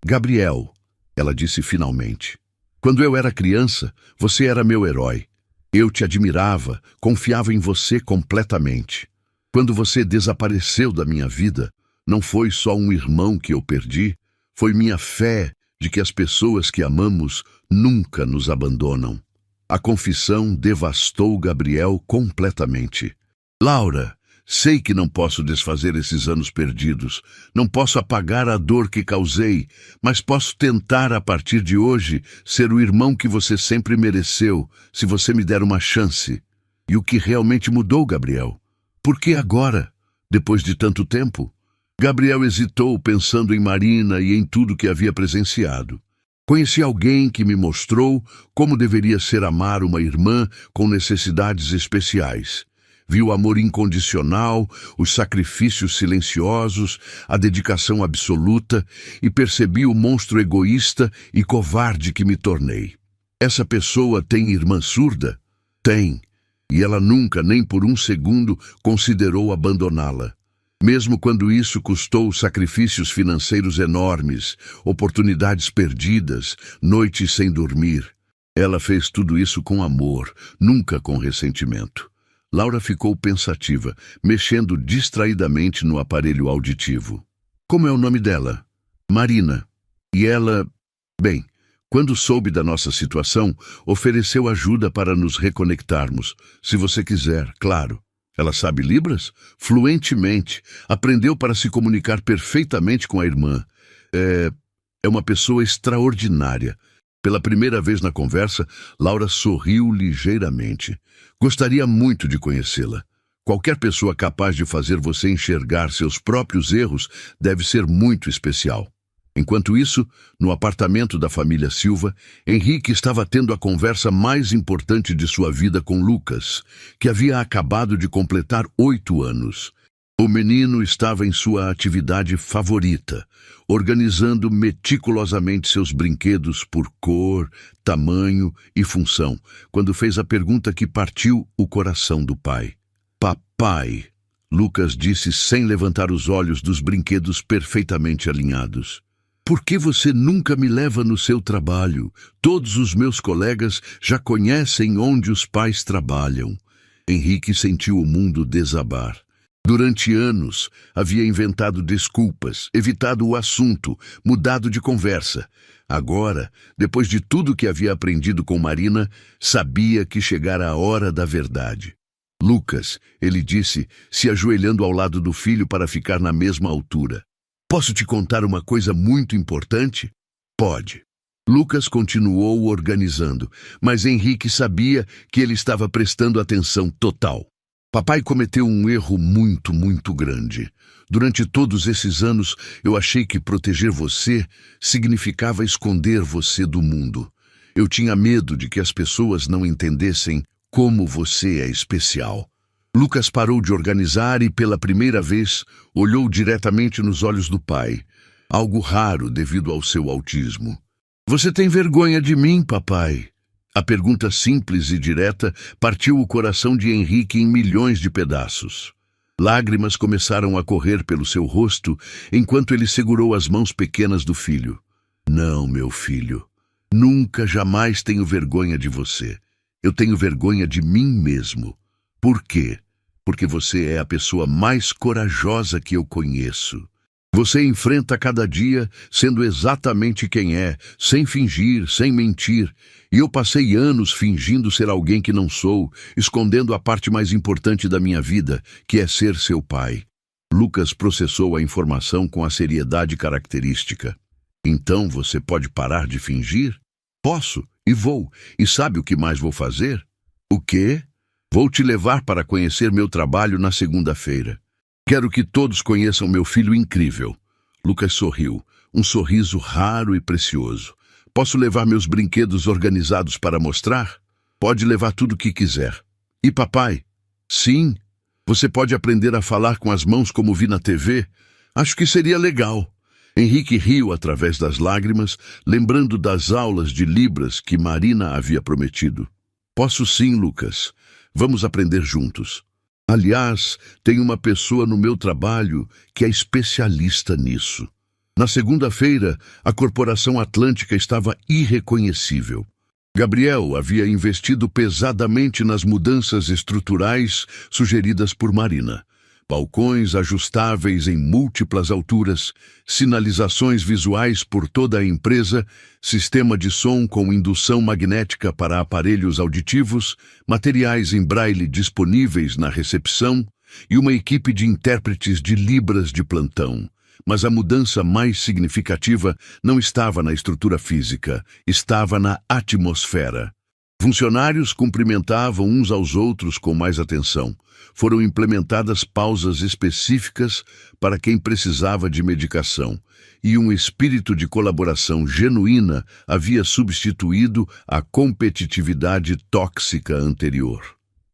Gabriel, ela disse finalmente, quando eu era criança, você era meu herói. Eu te admirava, confiava em você completamente. Quando você desapareceu da minha vida, não foi só um irmão que eu perdi, foi minha fé de que as pessoas que amamos nunca nos abandonam. A confissão devastou Gabriel completamente. Laura, sei que não posso desfazer esses anos perdidos, não posso apagar a dor que causei, mas posso tentar a partir de hoje ser o irmão que você sempre mereceu, se você me der uma chance. E o que realmente mudou, Gabriel? Por que agora, depois de tanto tempo? Gabriel hesitou, pensando em Marina e em tudo que havia presenciado. Conheci alguém que me mostrou como deveria ser amar uma irmã com necessidades especiais. Vi o amor incondicional, os sacrifícios silenciosos, a dedicação absoluta e percebi o monstro egoísta e covarde que me tornei. Essa pessoa tem irmã surda? Tem. E ela nunca, nem por um segundo, considerou abandoná-la. Mesmo quando isso custou sacrifícios financeiros enormes, oportunidades perdidas, noites sem dormir. Ela fez tudo isso com amor, nunca com ressentimento. Laura ficou pensativa, mexendo distraidamente no aparelho auditivo. Como é o nome dela? Marina. E ela... Bem, quando soube da nossa situação, ofereceu ajuda para nos reconectarmos. Se você quiser, claro. Ela sabe Libras? Fluentemente. Aprendeu para se comunicar perfeitamente com a irmã. É uma pessoa extraordinária. Pela primeira vez na conversa, Laura sorriu ligeiramente. Gostaria muito de conhecê-la. Qualquer pessoa capaz de fazer você enxergar seus próprios erros deve ser muito especial. Enquanto isso, no apartamento da família Silva, Henrique estava tendo a conversa mais importante de sua vida com Lucas, que havia acabado de completar 8 anos. O menino estava em sua atividade favorita, organizando meticulosamente seus brinquedos por cor, tamanho e função, quando fez a pergunta que partiu o coração do pai. Papai, Lucas disse sem levantar os olhos dos brinquedos perfeitamente alinhados. Por que você nunca me leva no seu trabalho? Todos os meus colegas já conhecem onde os pais trabalham. Henrique sentiu o mundo desabar. Durante anos, havia inventado desculpas, evitado o assunto, mudado de conversa. Agora, depois de tudo que havia aprendido com Marina, sabia que chegara a hora da verdade. Lucas, ele disse, se ajoelhando ao lado do filho para ficar na mesma altura. Posso te contar uma coisa muito importante? Pode. Lucas continuou organizando, mas Henrique sabia que ele estava prestando atenção total. Papai cometeu um erro muito grande. Durante todos esses anos, eu achei que proteger você significava esconder você do mundo. Eu tinha medo de que as pessoas não entendessem como você é especial. Lucas parou de organizar e, pela primeira vez, olhou diretamente nos olhos do pai, algo raro devido ao seu autismo. Você tem vergonha de mim, papai? A pergunta simples e direta partiu o coração de Henrique em milhões de pedaços. Lágrimas começaram a correr pelo seu rosto enquanto ele segurou as mãos pequenas do filho. Não, meu filho, nunca, jamais tenho vergonha de você. Eu tenho vergonha de mim mesmo. Por quê? Porque você é a pessoa mais corajosa que eu conheço. Você enfrenta cada dia sendo exatamente quem é, sem fingir, sem mentir. E eu passei anos fingindo ser alguém que não sou, escondendo a parte mais importante da minha vida, que é ser seu pai. Lucas processou a informação com a seriedade característica. Então você pode parar de fingir? Posso, e vou. E sabe o que mais vou fazer? O quê? Vou te levar para conhecer meu trabalho na segunda-feira. Quero que todos conheçam meu filho incrível. Lucas sorriu, um sorriso raro e precioso. Posso levar meus brinquedos organizados para mostrar? Pode levar tudo o que quiser. E papai? Sim. Você pode aprender a falar com as mãos como vi na TV? Acho que seria legal. Henrique riu através das lágrimas, lembrando das aulas de Libras que Marina havia prometido. Posso sim, Lucas. Vamos aprender juntos. Aliás, tem uma pessoa no meu trabalho que é especialista nisso. Na segunda-feira, a Corporação Atlântica estava irreconhecível. Gabriel havia investido pesadamente nas mudanças estruturais sugeridas por Marina. Balcões ajustáveis em múltiplas alturas, sinalizações visuais por toda a empresa, sistema de som com indução magnética para aparelhos auditivos, materiais em braille disponíveis na recepção e uma equipe de intérpretes de Libras de plantão. Mas a mudança mais significativa não estava na estrutura física, estava na atmosfera. Funcionários cumprimentavam uns aos outros com mais atenção. Foram implementadas pausas específicas para quem precisava de medicação, e um espírito de colaboração genuína havia substituído a competitividade tóxica anterior.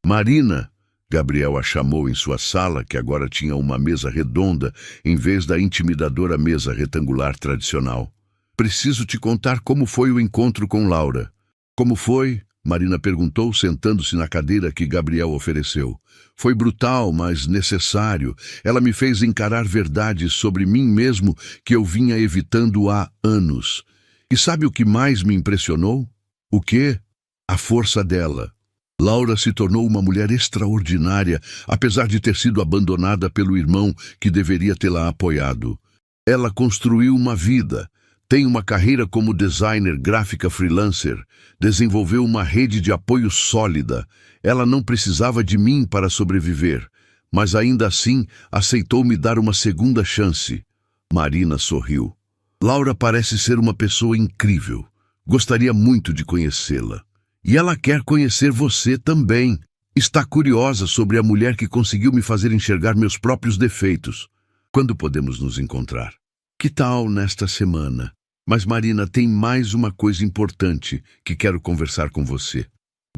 Marina, Gabriel a chamou em sua sala, que agora tinha uma mesa redonda em vez da intimidadora mesa retangular tradicional. Preciso te contar como foi o encontro com Laura. Como foi? Marina perguntou, sentando-se na cadeira que Gabriel ofereceu. Foi brutal, mas necessário. Ela me fez encarar verdades sobre mim mesmo que eu vinha evitando há anos. E sabe o que mais me impressionou? O quê? A força dela. Laura se tornou uma mulher extraordinária, apesar de ter sido abandonada pelo irmão que deveria tê-la apoiado. Ela construiu uma vida, tem uma carreira como designer gráfica freelancer, desenvolveu uma rede de apoio sólida. Ela não precisava de mim para sobreviver, mas ainda assim aceitou me dar uma segunda chance. Marina sorriu. Laura parece ser uma pessoa incrível. Gostaria muito de conhecê-la. E ela quer conhecer você também. Está curiosa sobre a mulher que conseguiu me fazer enxergar meus próprios defeitos. Quando podemos nos encontrar? Que tal nesta semana? Mas Marina, tem mais uma coisa importante que quero conversar com você.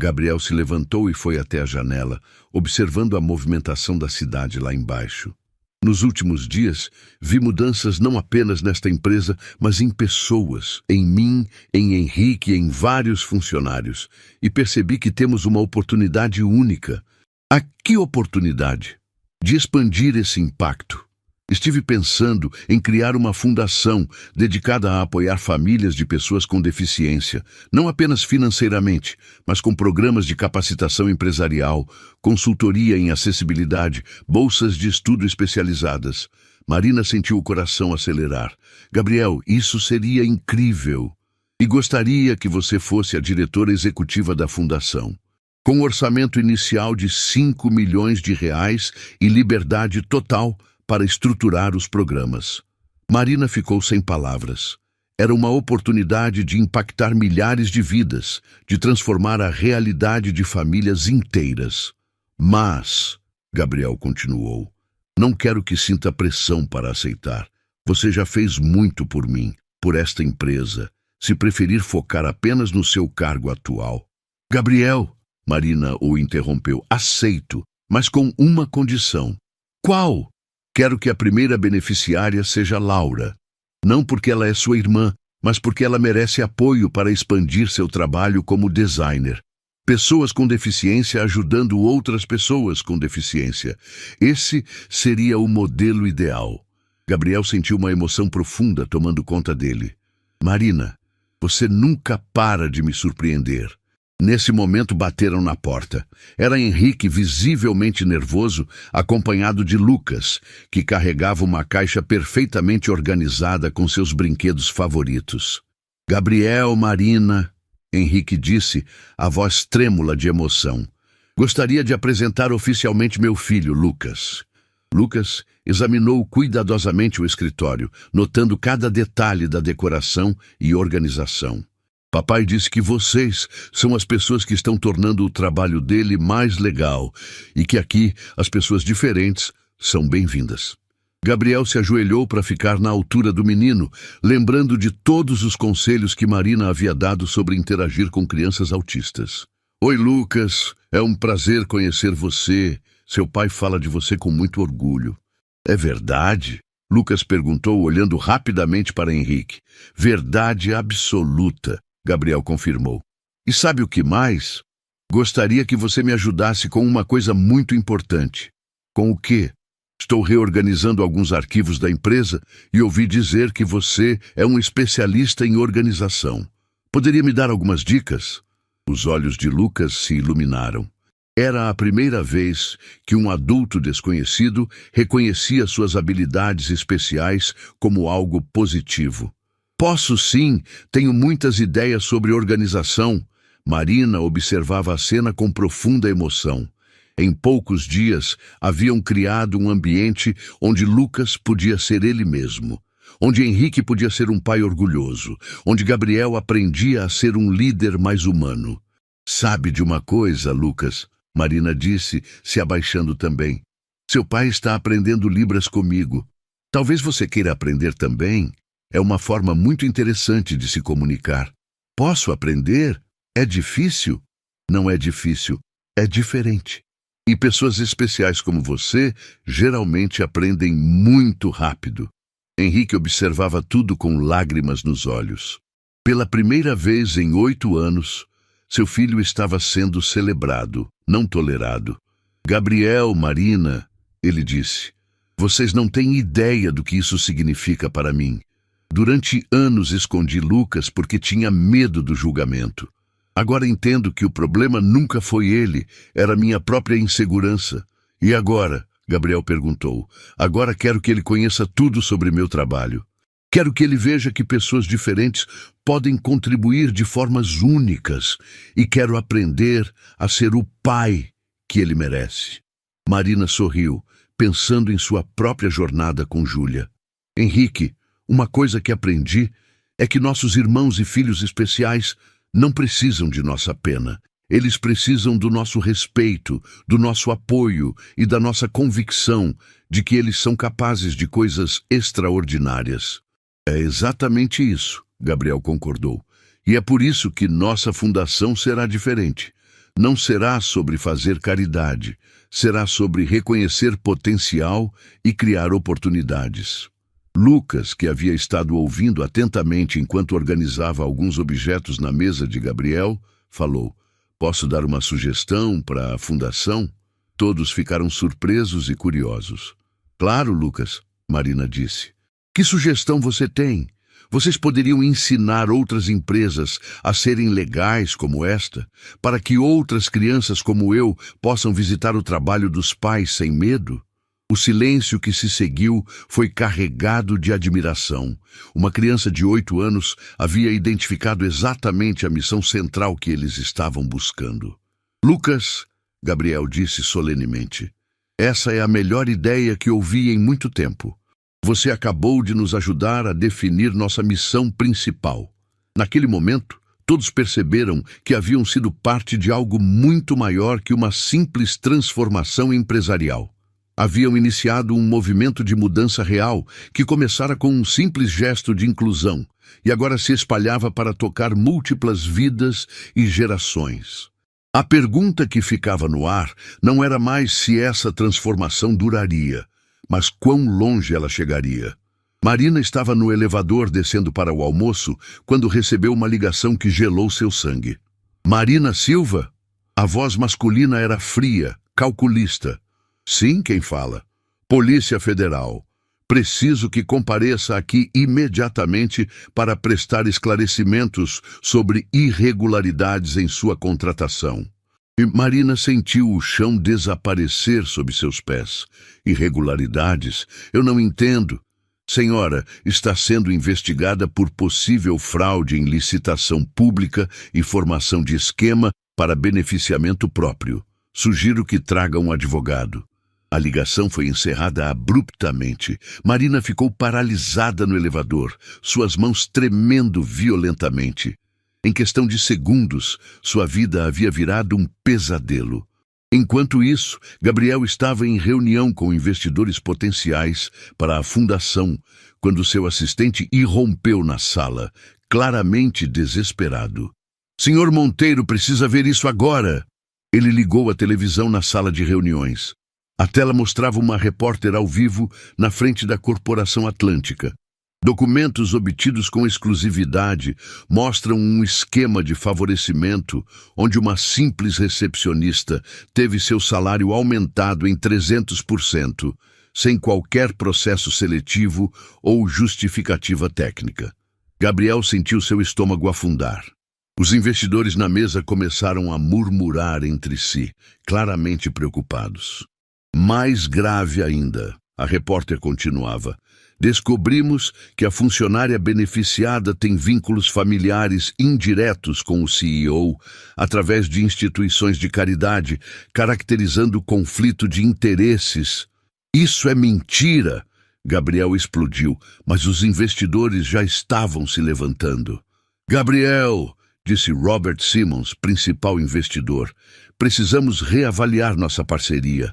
Gabriel se levantou e foi até a janela, observando a movimentação da cidade lá embaixo. Nos últimos dias, vi mudanças não apenas nesta empresa, mas em pessoas, em mim, em Henrique e em vários funcionários, e percebi que temos uma oportunidade única. A que oportunidade? De expandir esse impacto. Estive pensando em criar uma fundação dedicada a apoiar famílias de pessoas com deficiência, não apenas financeiramente, mas com programas de capacitação empresarial, consultoria em acessibilidade, bolsas de estudo especializadas. Marina sentiu o coração acelerar. Gabriel, isso seria incrível. E gostaria que você fosse a diretora executiva da fundação. Com um orçamento inicial de R$5 milhões e liberdade total para estruturar os programas. Marina ficou sem palavras. Era uma oportunidade de impactar milhares de vidas, de transformar a realidade de famílias inteiras. Mas, Gabriel continuou, não quero que sinta pressão para aceitar. Você já fez muito por mim, por esta empresa. Se preferir focar apenas no seu cargo atual. Gabriel, Marina o interrompeu, aceito, mas com uma condição. Qual? Quero que a primeira beneficiária seja Laura. Não porque ela é sua irmã, mas porque ela merece apoio para expandir seu trabalho como designer. Pessoas com deficiência ajudando outras pessoas com deficiência. Esse seria o modelo ideal. Gabriel sentiu uma emoção profunda tomando conta dele. Marina, você nunca para de me surpreender. Nesse momento bateram na porta. Era Henrique, visivelmente nervoso, acompanhado de Lucas, que carregava uma caixa perfeitamente organizada com seus brinquedos favoritos. Gabriel, Marina, Henrique disse, a voz trêmula de emoção. Gostaria de apresentar oficialmente meu filho, Lucas. Lucas examinou cuidadosamente o escritório, notando cada detalhe da decoração e organização. Papai disse que vocês são as pessoas que estão tornando o trabalho dele mais legal e que aqui as pessoas diferentes são bem-vindas. Gabriel se ajoelhou para ficar na altura do menino, lembrando de todos os conselhos que Marina havia dado sobre interagir com crianças autistas. Oi, Lucas, é um prazer conhecer você. Seu pai fala de você com muito orgulho. É verdade? Lucas perguntou, olhando rapidamente para Henrique. Verdade absoluta, Gabriel confirmou. E sabe o que mais? Gostaria que você me ajudasse com uma coisa muito importante. Com o quê? Estou reorganizando alguns arquivos da empresa e ouvi dizer que você é um especialista em organização. Poderia me dar algumas dicas? Os olhos de Lucas se iluminaram. Era a primeira vez que um adulto desconhecido reconhecia suas habilidades especiais como algo positivo. Posso sim, tenho muitas ideias sobre organização. Marina observava a cena com profunda emoção. Em poucos dias, haviam criado um ambiente onde Lucas podia ser ele mesmo, onde Henrique podia ser um pai orgulhoso, onde Gabriel aprendia a ser um líder mais humano. Sabe de uma coisa, Lucas? Marina disse, se abaixando também. Seu pai está aprendendo Libras comigo. Talvez você queira aprender também. É uma forma muito interessante de se comunicar. Posso aprender? É difícil? Não é difícil, é diferente. E pessoas especiais como você geralmente aprendem muito rápido. Henrique observava tudo com lágrimas nos olhos. Pela primeira vez em 8 anos, seu filho estava sendo celebrado, não tolerado. Gabriel, Marina, ele disse, vocês não têm ideia do que isso significa para mim. Durante anos escondi Lucas porque tinha medo do julgamento. Agora entendo que o problema nunca foi ele, era minha própria insegurança. E agora? Gabriel perguntou. Agora quero que ele conheça tudo sobre meu trabalho. Quero que ele veja que pessoas diferentes podem contribuir de formas únicas. E quero aprender a ser o pai que ele merece. Marina sorriu, pensando em sua própria jornada com Júlia. Henrique, uma coisa que aprendi é que nossos irmãos e filhos especiais não precisam de nossa pena. Eles precisam do nosso respeito, do nosso apoio e da nossa convicção de que eles são capazes de coisas extraordinárias. É exatamente isso, Gabriel concordou. E é por isso que nossa fundação será diferente. Não será sobre fazer caridade, será sobre reconhecer potencial e criar oportunidades. Lucas, que havia estado ouvindo atentamente enquanto organizava alguns objetos na mesa de Gabriel, falou, posso dar uma sugestão para a fundação? Todos ficaram surpresos e curiosos. Claro, Lucas, Marina disse. Que sugestão você tem? Vocês poderiam ensinar outras empresas a serem legais como esta, para que outras crianças como eu possam visitar o trabalho dos pais sem medo? O silêncio que se seguiu foi carregado de admiração. Uma criança de 8 anos havia identificado exatamente a missão central que eles estavam buscando. Lucas, Gabriel disse solenemente, essa é a melhor ideia que ouvi em muito tempo. Você acabou de nos ajudar a definir nossa missão principal. Naquele momento, todos perceberam que haviam sido parte de algo muito maior que uma simples transformação empresarial. Haviam iniciado um movimento de mudança real que começara com um simples gesto de inclusão e agora se espalhava para tocar múltiplas vidas e gerações. A pergunta que ficava no ar não era mais se essa transformação duraria, mas quão longe ela chegaria. Marina estava no elevador descendo para o almoço quando recebeu uma ligação que gelou seu sangue. Marina Silva? A voz masculina era fria, calculista. Sim, quem fala? Polícia Federal. Preciso que compareça aqui imediatamente para prestar esclarecimentos sobre irregularidades em sua contratação. E Marina sentiu o chão desaparecer sob seus pés. Irregularidades? Eu não entendo. Senhora, está sendo investigada por possível fraude em licitação pública e formação de esquema para beneficiamento próprio. Sugiro que traga um advogado. A ligação foi encerrada abruptamente. Marina ficou paralisada no elevador, suas mãos tremendo violentamente. Em questão de segundos, sua vida havia virado um pesadelo. Enquanto isso, Gabriel estava em reunião com investidores potenciais para a fundação, quando seu assistente irrompeu na sala, claramente desesperado. Senhor Monteiro precisa ver isso agora. Ele ligou a televisão na sala de reuniões. A tela mostrava uma repórter ao vivo na frente da Corporação Atlântica. Documentos obtidos com exclusividade mostram um esquema de favorecimento onde uma simples recepcionista teve seu salário aumentado em 300%, sem qualquer processo seletivo ou justificativa técnica. Gabriel sentiu seu estômago afundar. Os investidores na mesa começaram a murmurar entre si, claramente preocupados. Mais grave ainda, a repórter continuava. Descobrimos que a funcionária beneficiada tem vínculos familiares indiretos com o CEO através de instituições de caridade, caracterizando o conflito de interesses. Isso é mentira! Gabriel explodiu, mas os investidores já estavam se levantando. Gabriel, disse Robert Simmons, principal investidor, precisamos reavaliar nossa parceria.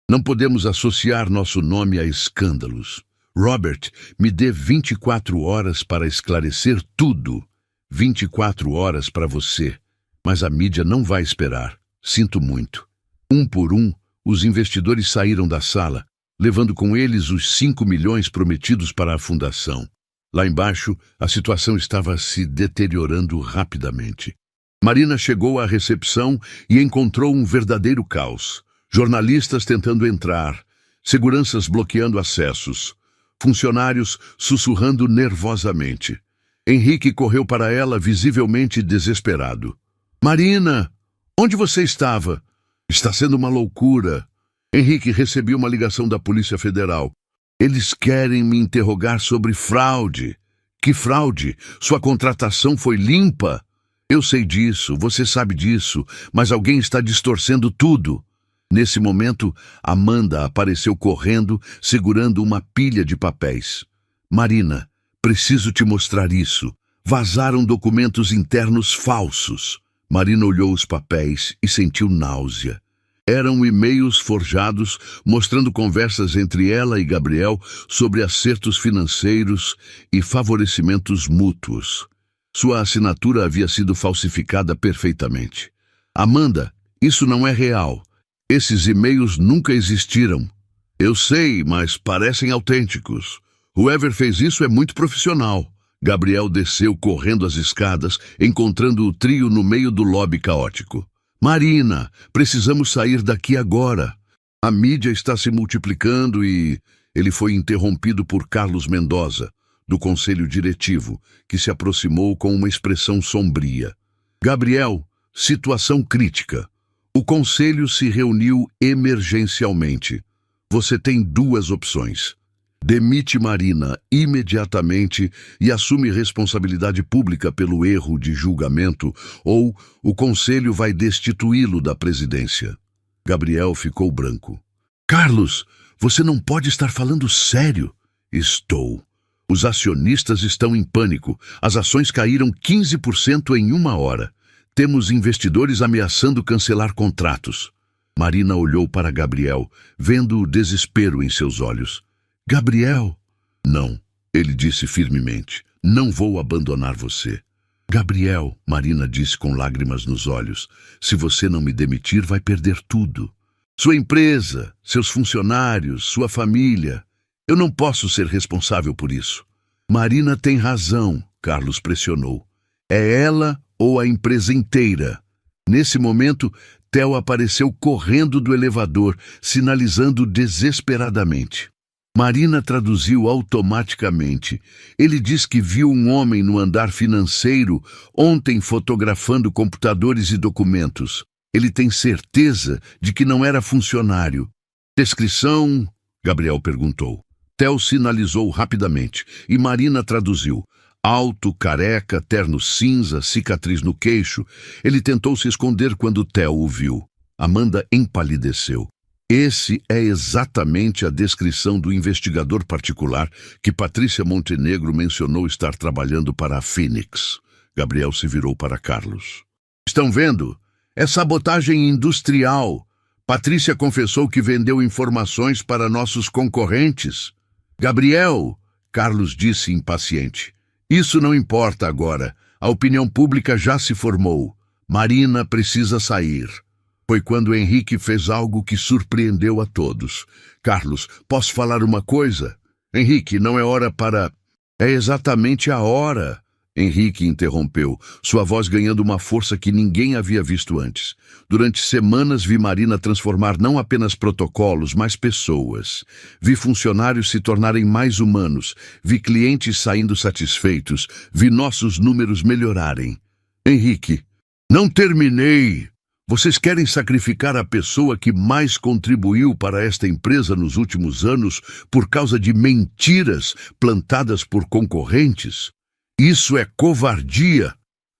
Não podemos associar nosso nome a escândalos. Robert, me dê 24 horas para esclarecer tudo. 24 horas para você. Mas a mídia não vai esperar. Sinto muito. Um por um, os investidores saíram da sala, levando com eles os 5 milhões prometidos para a fundação. Lá embaixo, a situação estava se deteriorando rapidamente. Marina chegou à recepção e encontrou um verdadeiro caos. Jornalistas tentando entrar, seguranças bloqueando acessos, funcionários sussurrando nervosamente. Henrique correu para ela, visivelmente desesperado. Marina, onde você estava? Está sendo uma loucura. Henrique recebeu uma ligação da Polícia Federal. Eles querem me interrogar sobre fraude. Que fraude? Sua contratação foi limpa? Eu sei disso, você sabe disso, mas alguém está distorcendo tudo. Nesse momento, Amanda apareceu correndo, segurando uma pilha de papéis. Marina, preciso te mostrar isso. Vazaram documentos internos falsos. Marina olhou os papéis e sentiu náusea. Eram e-mails forjados mostrando conversas entre ela e Gabriel sobre acertos financeiros e favorecimentos mútuos. Sua assinatura havia sido falsificada perfeitamente. Amanda, isso não é real. Esses e-mails nunca existiram. Eu sei, mas parecem autênticos. Whoever fez isso é muito profissional. Gabriel desceu correndo as escadas, encontrando o trio no meio do lobby caótico. Marina, precisamos sair daqui agora. A mídia está se multiplicando e... Ele foi interrompido por Carlos Mendoza, do Conselho Diretivo, que se aproximou com uma expressão sombria. Gabriel, situação crítica. O conselho se reuniu emergencialmente. Você tem duas opções. Demite Marina imediatamente e assume responsabilidade pública pelo erro de julgamento, ou o conselho vai destituí-lo da presidência. Gabriel ficou branco. Carlos, você não pode estar falando sério. Estou. Os acionistas estão em pânico. As ações caíram 15% em 1 hora. Temos investidores ameaçando cancelar contratos. Marina olhou para Gabriel, vendo o desespero em seus olhos. Gabriel? Não, ele disse firmemente. Não vou abandonar você. Gabriel, Marina disse com lágrimas nos olhos, se você não me demitir, vai perder tudo. Sua empresa, seus funcionários, sua família. Eu não posso ser responsável por isso. Marina tem razão, Carlos pressionou. É ela ou a empresa inteira. Nesse momento, Theo apareceu correndo do elevador, sinalizando desesperadamente. Marina traduziu automaticamente. Ele diz que viu um homem no andar financeiro ontem fotografando computadores e documentos. Ele tem certeza de que não era funcionário. Descrição? Gabriel perguntou. Theo sinalizou rapidamente e Marina traduziu. Alto, careca, terno cinza, cicatriz no queixo. Ele tentou se esconder quando Theo o viu. Amanda empalideceu. Esse é exatamente a descrição do investigador particular que Patrícia Montenegro mencionou estar trabalhando para a Phoenix. Gabriel se virou para Carlos. Estão vendo? É sabotagem industrial. Patrícia confessou que vendeu informações para nossos concorrentes. Gabriel, Carlos disse impaciente. Isso não importa agora. A opinião pública já se formou. Marina precisa sair. Foi quando Henrique fez algo que surpreendeu a todos. Carlos, posso falar uma coisa? Henrique, não é hora para... É exatamente a hora. Henrique interrompeu, sua voz ganhando uma força que ninguém havia visto antes. Durante semanas vi Marina transformar não apenas protocolos, mas pessoas. Vi funcionários se tornarem mais humanos, vi clientes saindo satisfeitos, vi nossos números melhorarem. Henrique, não terminei. Vocês querem sacrificar a pessoa que mais contribuiu para esta empresa nos últimos anos por causa de mentiras plantadas por concorrentes? Isso é covardia.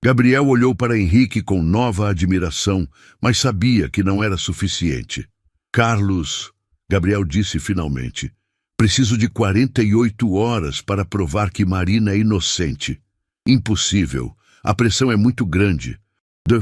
Gabriel olhou para Henrique com nova admiração, mas sabia que não era suficiente. Carlos, Gabriel disse finalmente, preciso de 48 horas para provar que Marina é inocente. Impossível. A pressão é muito grande.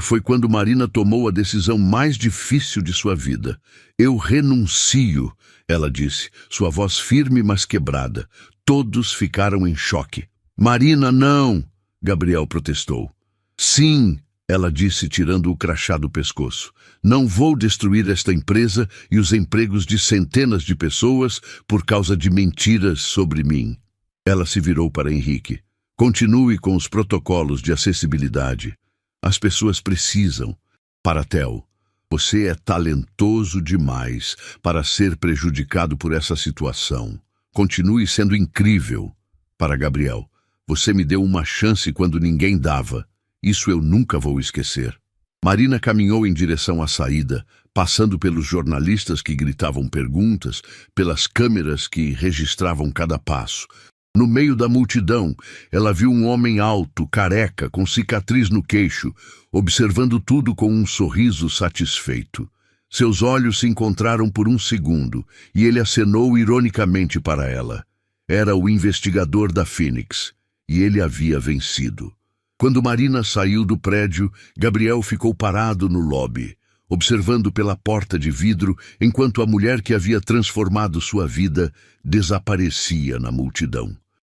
Foi quando Marina tomou a decisão mais difícil de sua vida. Eu renuncio, ela disse, sua voz firme mas quebrada. Todos ficaram em choque. Marina, não! Gabriel protestou. Sim, ela disse, tirando o crachá do pescoço. Não vou destruir esta empresa e os empregos de centenas de pessoas por causa de mentiras sobre mim. Ela se virou para Henrique. Continue com os protocolos de acessibilidade. As pessoas precisam. Paratel, você é talentoso demais para ser prejudicado por essa situação. Continue sendo incrível. Para Gabriel, você me deu uma chance quando ninguém dava. Isso eu nunca vou esquecer. Marina caminhou em direção à saída, passando pelos jornalistas que gritavam perguntas, pelas câmeras que registravam cada passo. No meio da multidão, ela viu um homem alto, careca, com cicatriz no queixo, observando tudo com um sorriso satisfeito. Seus olhos se encontraram por um segundo, e ele acenou ironicamente para ela. Era o investigador da Phoenix, e ele havia vencido. Quando Marina saiu do prédio, Gabriel ficou parado no lobby, observando pela porta de vidro enquanto a mulher que havia transformado sua vida desaparecia na multidão.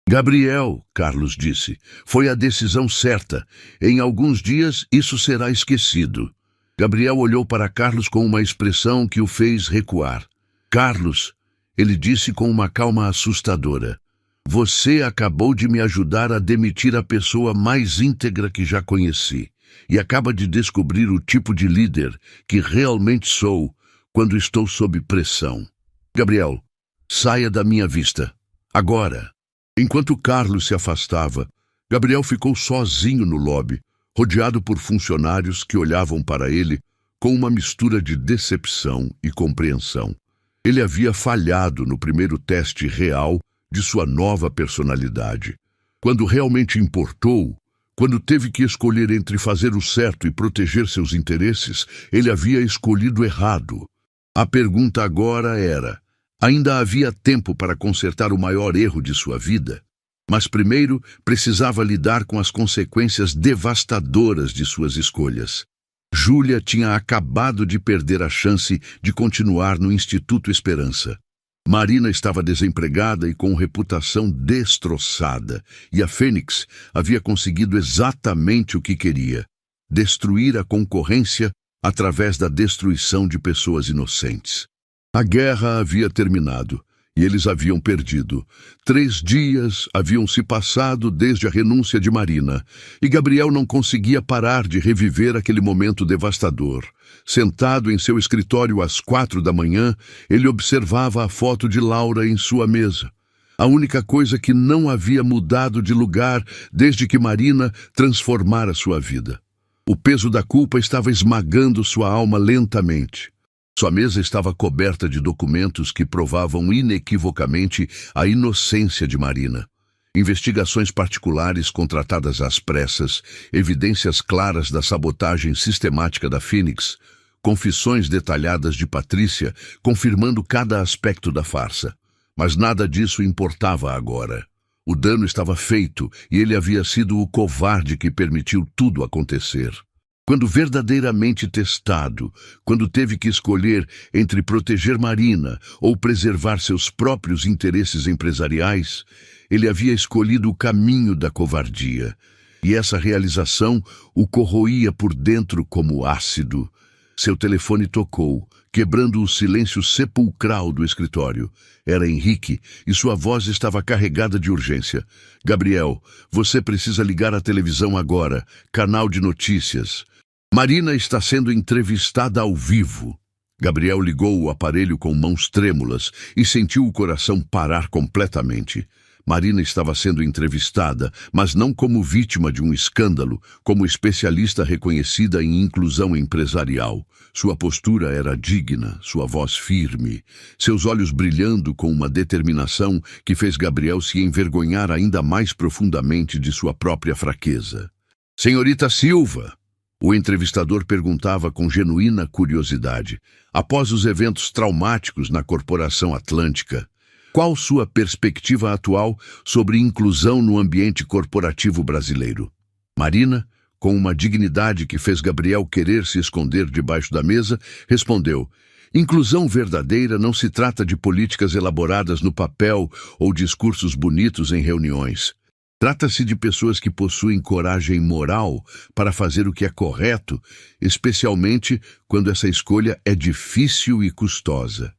Gabriel, Carlos disse, foi a decisão certa. Em alguns dias isso será esquecido. Gabriel olhou para Carlos com uma expressão que o fez recuar. Carlos, ele disse com uma calma assustadora, você acabou de me ajudar a demitir a pessoa mais íntegra que já conheci e acaba de descobrir o tipo de líder que realmente sou quando estou sob pressão. Gabriel, saia da minha vista. Agora. Enquanto Carlos se afastava, Gabriel ficou sozinho no lobby, rodeado por funcionários que olhavam para ele com uma mistura de decepção e compreensão. Ele havia falhado no primeiro teste real de sua nova personalidade. Quando realmente importou, quando teve que escolher entre fazer o certo e proteger seus interesses, ele havia escolhido errado. A pergunta agora era, ainda havia tempo para consertar o maior erro de sua vida? Mas primeiro precisava lidar com as consequências devastadoras de suas escolhas. Júlia tinha acabado de perder a chance de continuar no Instituto Esperança. Marina estava desempregada e com reputação destroçada, e a Fênix havia conseguido exatamente o que queria: destruir a concorrência através da destruição de pessoas inocentes. A guerra havia terminado, e eles haviam perdido. 3 dias haviam se passado desde a renúncia de Marina, e Gabriel não conseguia parar de reviver aquele momento devastador. Sentado em seu escritório às 4 da manhã, ele observava a foto de Laura em sua mesa. A única coisa que não havia mudado de lugar desde que Marina transformara sua vida. O peso da culpa estava esmagando sua alma lentamente. Sua mesa estava coberta de documentos que provavam inequivocamente a inocência de Marina. Investigações particulares contratadas às pressas, evidências claras da sabotagem sistemática da Phoenix, confissões detalhadas de Patrícia, confirmando cada aspecto da farsa. Mas nada disso importava agora. O dano estava feito e ele havia sido o covarde que permitiu tudo acontecer. Quando verdadeiramente testado, quando teve que escolher entre proteger Marina ou preservar seus próprios interesses empresariais, ele havia escolhido o caminho da covardia. E essa realização o corroía por dentro como ácido. Seu telefone tocou, quebrando o silêncio sepulcral do escritório. Era Henrique, e sua voz estava carregada de urgência. "Gabriel, você precisa ligar a televisão agora. Canal de notícias. Marina está sendo entrevistada ao vivo." Gabriel ligou o aparelho com mãos trêmulas e sentiu o coração parar completamente. Marina estava sendo entrevistada, mas não como vítima de um escândalo, como especialista reconhecida em inclusão empresarial. Sua postura era digna, sua voz firme, seus olhos brilhando com uma determinação que fez Gabriel se envergonhar ainda mais profundamente de sua própria fraqueza. "Senhorita Silva", o entrevistador perguntava com genuína curiosidade, após os eventos traumáticos na Corporação Atlântica, qual sua perspectiva atual sobre inclusão no ambiente corporativo brasileiro? Marina, com uma dignidade que fez Gabriel querer se esconder debaixo da mesa, respondeu: "Inclusão verdadeira não se trata de políticas elaboradas no papel ou discursos bonitos em reuniões. Trata-se de pessoas que possuem coragem moral para fazer o que é correto, especialmente quando essa escolha é difícil e custosa.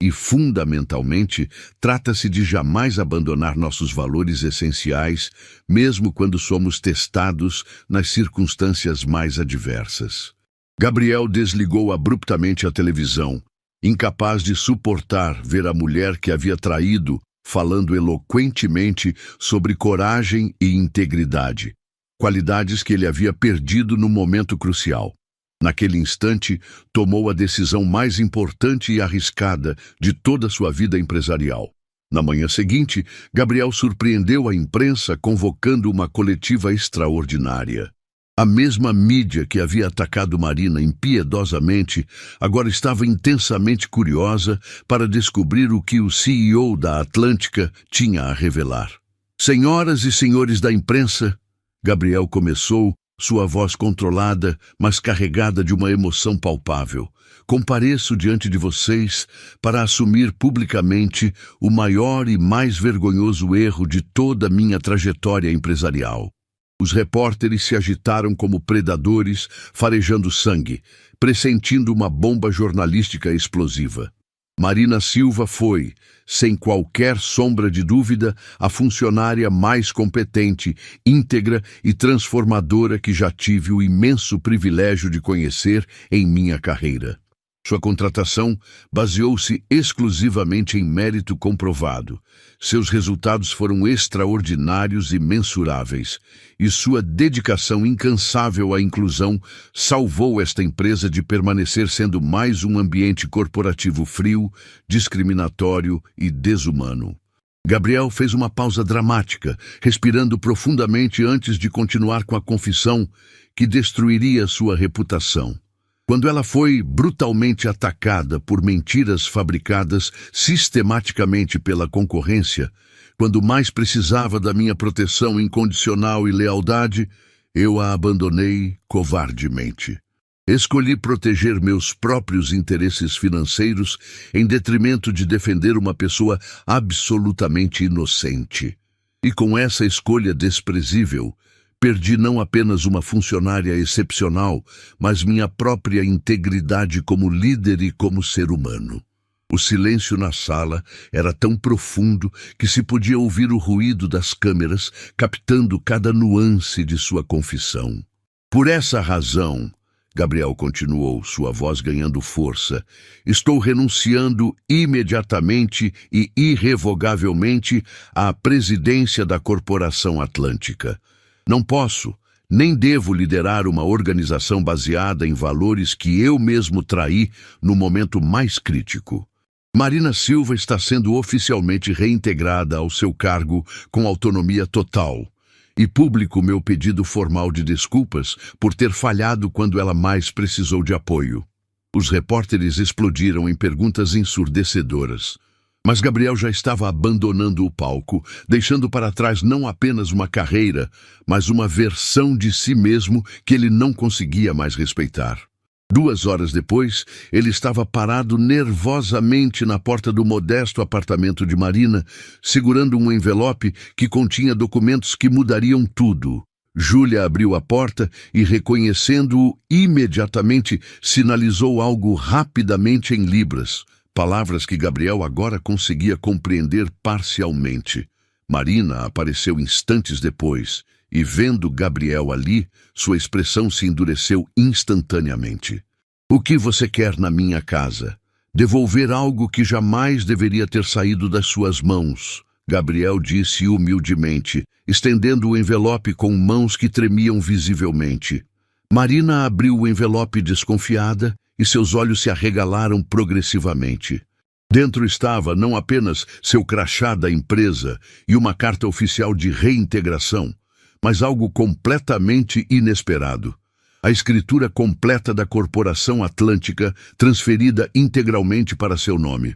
E, fundamentalmente, trata-se de jamais abandonar nossos valores essenciais, mesmo quando somos testados nas circunstâncias mais adversas." Gabriel desligou abruptamente a televisão, incapaz de suportar ver a mulher que havia traído falando eloquentemente sobre coragem e integridade, qualidades que ele havia perdido no momento crucial. Naquele instante, tomou a decisão mais importante e arriscada de toda a sua vida empresarial. Na manhã seguinte, Gabriel surpreendeu a imprensa convocando uma coletiva extraordinária. A mesma mídia que havia atacado Marina impiedosamente agora estava intensamente curiosa para descobrir o que o CEO da Atlântica tinha a revelar. "Senhoras e senhores da imprensa", Gabriel começou, sua voz controlada, mas carregada de uma emoção palpável. "Compareço diante de vocês para assumir publicamente o maior e mais vergonhoso erro de toda a minha trajetória empresarial." Os repórteres se agitaram como predadores, farejando sangue, pressentindo uma bomba jornalística explosiva. Marina Silva foi, sem qualquer sombra de dúvida, a funcionária mais competente, íntegra e transformadora que já tive o imenso privilégio de conhecer em minha carreira. Sua contratação baseou-se exclusivamente em mérito comprovado. Seus resultados foram extraordinários e mensuráveis, e sua dedicação incansável à inclusão salvou esta empresa de permanecer sendo mais um ambiente corporativo frio, discriminatório e desumano. Gabriel fez uma pausa dramática, respirando profundamente antes de continuar com a confissão que destruiria sua reputação. Quando ela foi brutalmente atacada por mentiras fabricadas sistematicamente pela concorrência, quando mais precisava da minha proteção incondicional e lealdade, eu a abandonei covardemente. Escolhi proteger meus próprios interesses financeiros em detrimento de defender uma pessoa absolutamente inocente. E com essa escolha desprezível, perdi não apenas uma funcionária excepcional, mas minha própria integridade como líder e como ser humano. O silêncio na sala era tão profundo que se podia ouvir o ruído das câmeras, captando cada nuance de sua confissão. "Por essa razão", Gabriel continuou, sua voz ganhando força, "estou renunciando imediatamente e irrevogavelmente à presidência da Corporação Atlântica. Não posso, nem devo liderar uma organização baseada em valores que eu mesmo traí no momento mais crítico. Marina Silva está sendo oficialmente reintegrada ao seu cargo com autonomia total. E publico meu pedido formal de desculpas por ter falhado quando ela mais precisou de apoio." Os repórteres explodiram em perguntas ensurdecedoras. Mas Gabriel já estava abandonando o palco, deixando para trás não apenas uma carreira, mas uma versão de si mesmo que ele não conseguia mais respeitar. 2 horas depois, ele estava parado nervosamente na porta do modesto apartamento de Marina, segurando um envelope que continha documentos que mudariam tudo. Júlia abriu a porta e, reconhecendo-o imediatamente, sinalizou algo rapidamente em libras. Palavras que Gabriel agora conseguia compreender parcialmente. Marina apareceu instantes depois e, vendo Gabriel ali, sua expressão se endureceu instantaneamente. "O que você quer na minha casa? Devolver algo que jamais deveria ter saído das suas mãos", Gabriel disse humildemente, estendendo o envelope com mãos que tremiam visivelmente. Marina abriu o envelope desconfiada e seus olhos se arregalaram progressivamente. Dentro estava não apenas seu crachá da empresa e uma carta oficial de reintegração, mas algo completamente inesperado. A escritura completa da Corporação Atlântica, transferida integralmente para seu nome.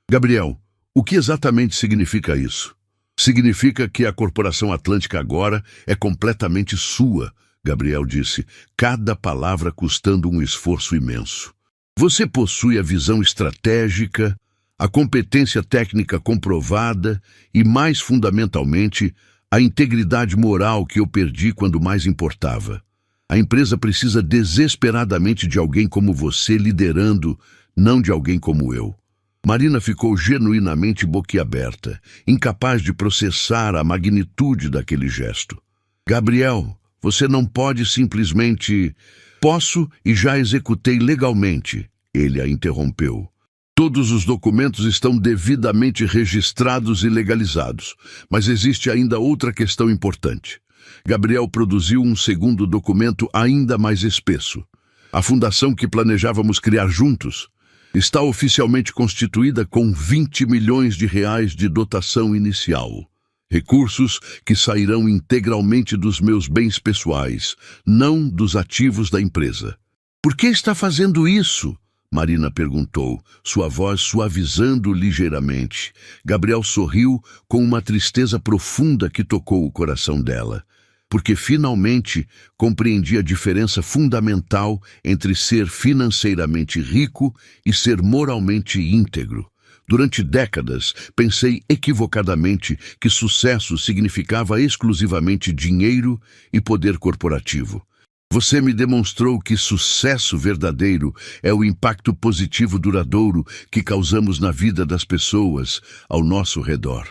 "Gabriel, o que exatamente significa isso?" "Significa que a Corporação Atlântica agora é completamente sua", Gabriel disse, cada palavra custando um esforço imenso. "Você possui a visão estratégica, a competência técnica comprovada e, mais fundamentalmente, a integridade moral que eu perdi quando mais importava. A empresa precisa desesperadamente de alguém como você liderando, não de alguém como eu." Marina ficou genuinamente boquiaberta, incapaz de processar a magnitude daquele gesto. "Gabriel, você não pode simplesmente..." "Posso e já executei legalmente", ele a interrompeu. "Todos os documentos estão devidamente registrados e legalizados, mas existe ainda outra questão importante." Gabriel produziu um segundo documento ainda mais espesso. "A fundação que planejávamos criar juntos está oficialmente constituída com 20 milhões de reais de dotação inicial. Recursos que sairão integralmente dos meus bens pessoais, não dos ativos da empresa." "Por que está fazendo isso?" Marina perguntou, sua voz suavizando ligeiramente. Gabriel sorriu com uma tristeza profunda que tocou o coração dela. Porque finalmente compreendi a diferença fundamental entre ser financeiramente rico e ser moralmente íntegro. Durante décadas, pensei equivocadamente que sucesso significava exclusivamente dinheiro e poder corporativo. Você me demonstrou que sucesso verdadeiro é o impacto positivo duradouro que causamos na vida das pessoas ao nosso redor.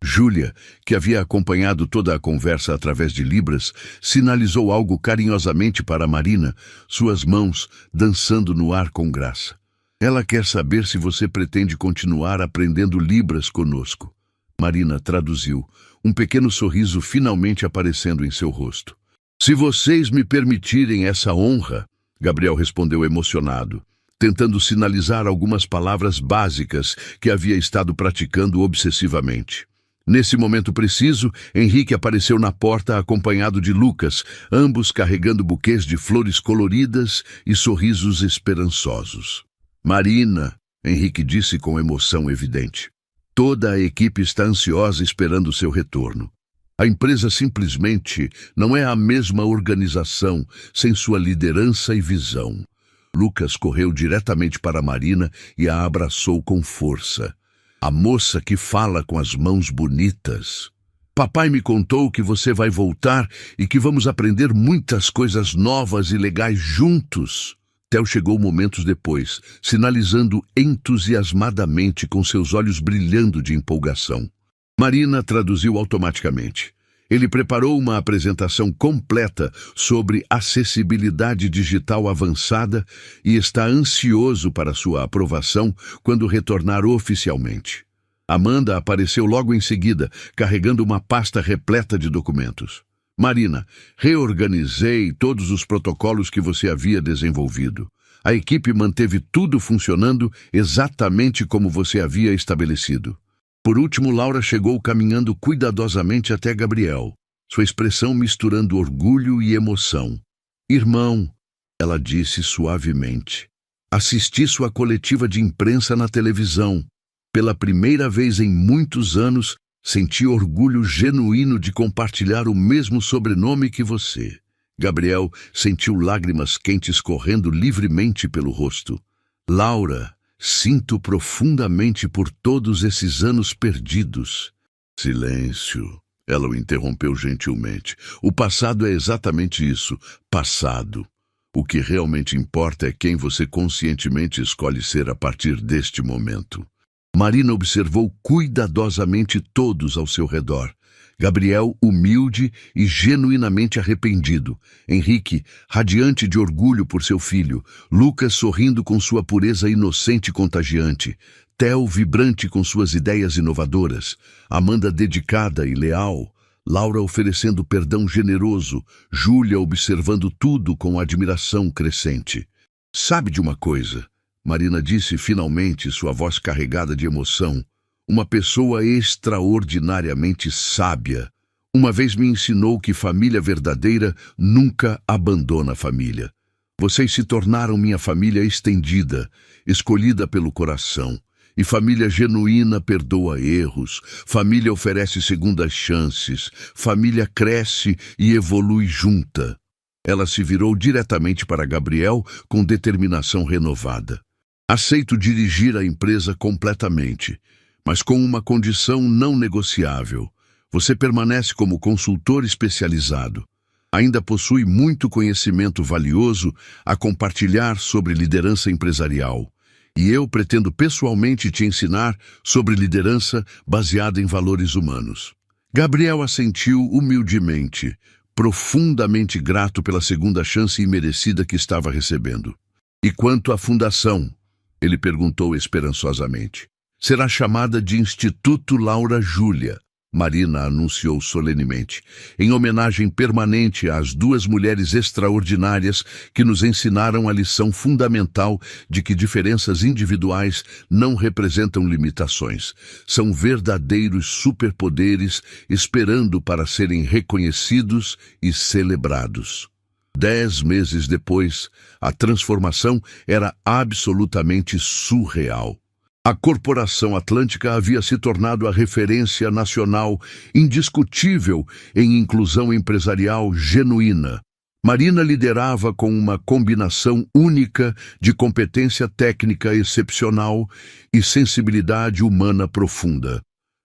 Júlia, que havia acompanhado toda a conversa através de libras, sinalizou algo carinhosamente para Marina, suas mãos dançando no ar com graça. "Ela quer saber se você pretende continuar aprendendo libras conosco." Marina traduziu, um pequeno sorriso finalmente aparecendo em seu rosto. "Se vocês me permitirem essa honra", Gabriel respondeu emocionado, tentando sinalizar algumas palavras básicas que havia estado praticando obsessivamente. Nesse momento preciso, Henrique apareceu na porta acompanhado de Lucas, ambos carregando buquês de flores coloridas e sorrisos esperançosos. "Marina", Henrique disse com emoção evidente. "Toda a equipe está ansiosa esperando seu retorno. A empresa simplesmente não é a mesma organização sem sua liderança e visão." Lucas correu diretamente para Marina e a abraçou com força. "A moça que fala com as mãos bonitas. Papai me contou que você vai voltar e que vamos aprender muitas coisas novas e legais juntos." Theo chegou momentos depois, sinalizando entusiasmadamente com seus olhos brilhando de empolgação. Marina traduziu automaticamente. Ele preparou uma apresentação completa sobre acessibilidade digital avançada e está ansioso para sua aprovação quando retornar oficialmente. Amanda apareceu logo em seguida, carregando uma pasta repleta de documentos. "Marina, reorganizei todos os protocolos que você havia desenvolvido. A equipe manteve tudo funcionando exatamente como você havia estabelecido." Por último, Laura chegou caminhando cuidadosamente até Gabriel, sua expressão misturando orgulho e emoção. "Irmão", ela disse suavemente, "assisti sua coletiva de imprensa na televisão. Pela primeira vez em muitos anos, senti orgulho genuíno de compartilhar o mesmo sobrenome que você. Gabriel sentiu lágrimas quentes correndo livremente pelo rosto. Laura, sinto profundamente por todos esses anos perdidos. Silêncio. Ela o interrompeu gentilmente. O passado é exatamente isso, passado. O que realmente importa é quem você conscientemente escolhe ser a partir deste momento. Marina observou cuidadosamente todos ao seu redor. Gabriel, humilde e genuinamente arrependido. Henrique, radiante de orgulho por seu filho. Lucas, sorrindo com sua pureza inocente e contagiante. Theo, vibrante com suas ideias inovadoras. Amanda, dedicada e leal. Laura, oferecendo perdão generoso. Júlia, observando tudo com admiração crescente. Sabe de uma coisa? Marina disse finalmente, sua voz carregada de emoção. Uma pessoa extraordinariamente sábia. Uma vez me ensinou que família verdadeira nunca abandona a família. Vocês se tornaram minha família estendida, escolhida pelo coração. E família genuína perdoa erros, família oferece segundas chances, família cresce e evolui junta. Ela se virou diretamente para Gabriel com determinação renovada. Aceito dirigir a empresa completamente, mas com uma condição não negociável. Você permanece como consultor especializado. Ainda possui muito conhecimento valioso a compartilhar sobre liderança empresarial. E eu pretendo pessoalmente te ensinar sobre liderança baseada em valores humanos. Gabriel assentiu humildemente, profundamente grato pela segunda chance imerecida que estava recebendo. E quanto à fundação? Ele perguntou esperançosamente. Será chamada de Instituto Laura Júlia, Marina anunciou solenemente, em homenagem permanente às duas mulheres extraordinárias que nos ensinaram a lição fundamental de que diferenças individuais não representam limitações. São verdadeiros superpoderes esperando para serem reconhecidos e celebrados. 10 meses depois, a transformação era absolutamente surreal. A Corporação Atlântica havia se tornado a referência nacional indiscutível em inclusão empresarial genuína. Marina liderava com uma combinação única de competência técnica excepcional e sensibilidade humana profunda.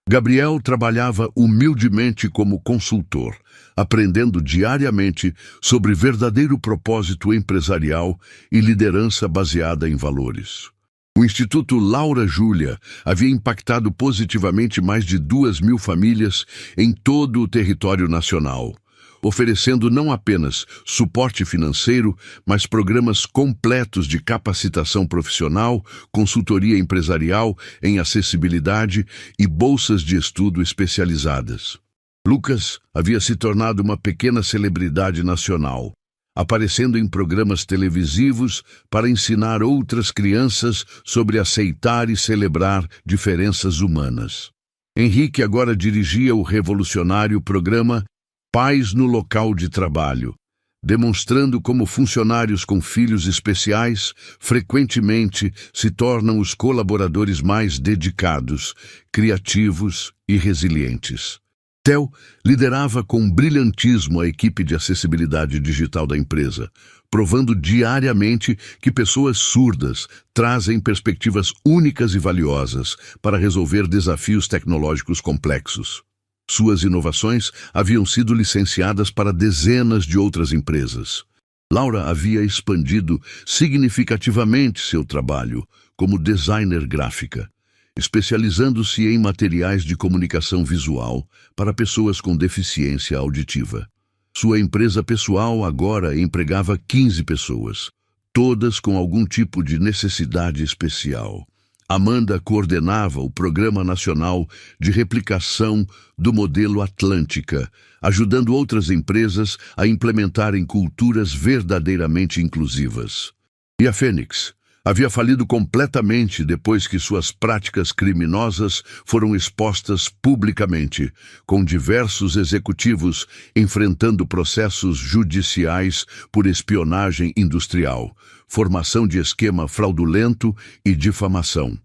Gabriel trabalhava humildemente como consultor, aprendendo diariamente sobre verdadeiro propósito empresarial e liderança baseada em valores. O Instituto Laura Júlia havia impactado positivamente mais de 2.000 famílias em todo o território nacional, oferecendo não apenas suporte financeiro, mas programas completos de capacitação profissional, consultoria empresarial em acessibilidade e bolsas de estudo especializadas. Lucas havia se tornado uma pequena celebridade nacional, aparecendo em programas televisivos para ensinar outras crianças sobre aceitar e celebrar diferenças humanas. Henrique agora dirigia o revolucionário programa Pais no Local de Trabalho, demonstrando como funcionários com filhos especiais frequentemente se tornam os colaboradores mais dedicados, criativos e resilientes. Theo liderava com brilhantismo a equipe de acessibilidade digital da empresa, provando diariamente que pessoas surdas trazem perspectivas únicas e valiosas para resolver desafios tecnológicos complexos. Suas inovações haviam sido licenciadas para dezenas de outras empresas. Laura havia expandido significativamente seu trabalho como designer gráfica, especializando-se em materiais de comunicação visual para pessoas com deficiência auditiva. Sua empresa pessoal agora empregava 15 pessoas, todas com algum tipo de necessidade especial. Amanda coordenava o Programa Nacional de Replicação do Modelo Atlântica, ajudando outras empresas a implementarem culturas verdadeiramente inclusivas. E a Fênix havia falido completamente depois que suas práticas criminosas foram expostas publicamente, com diversos executivos enfrentando processos judiciais por espionagem industrial, formação de esquema fraudulento e difamação.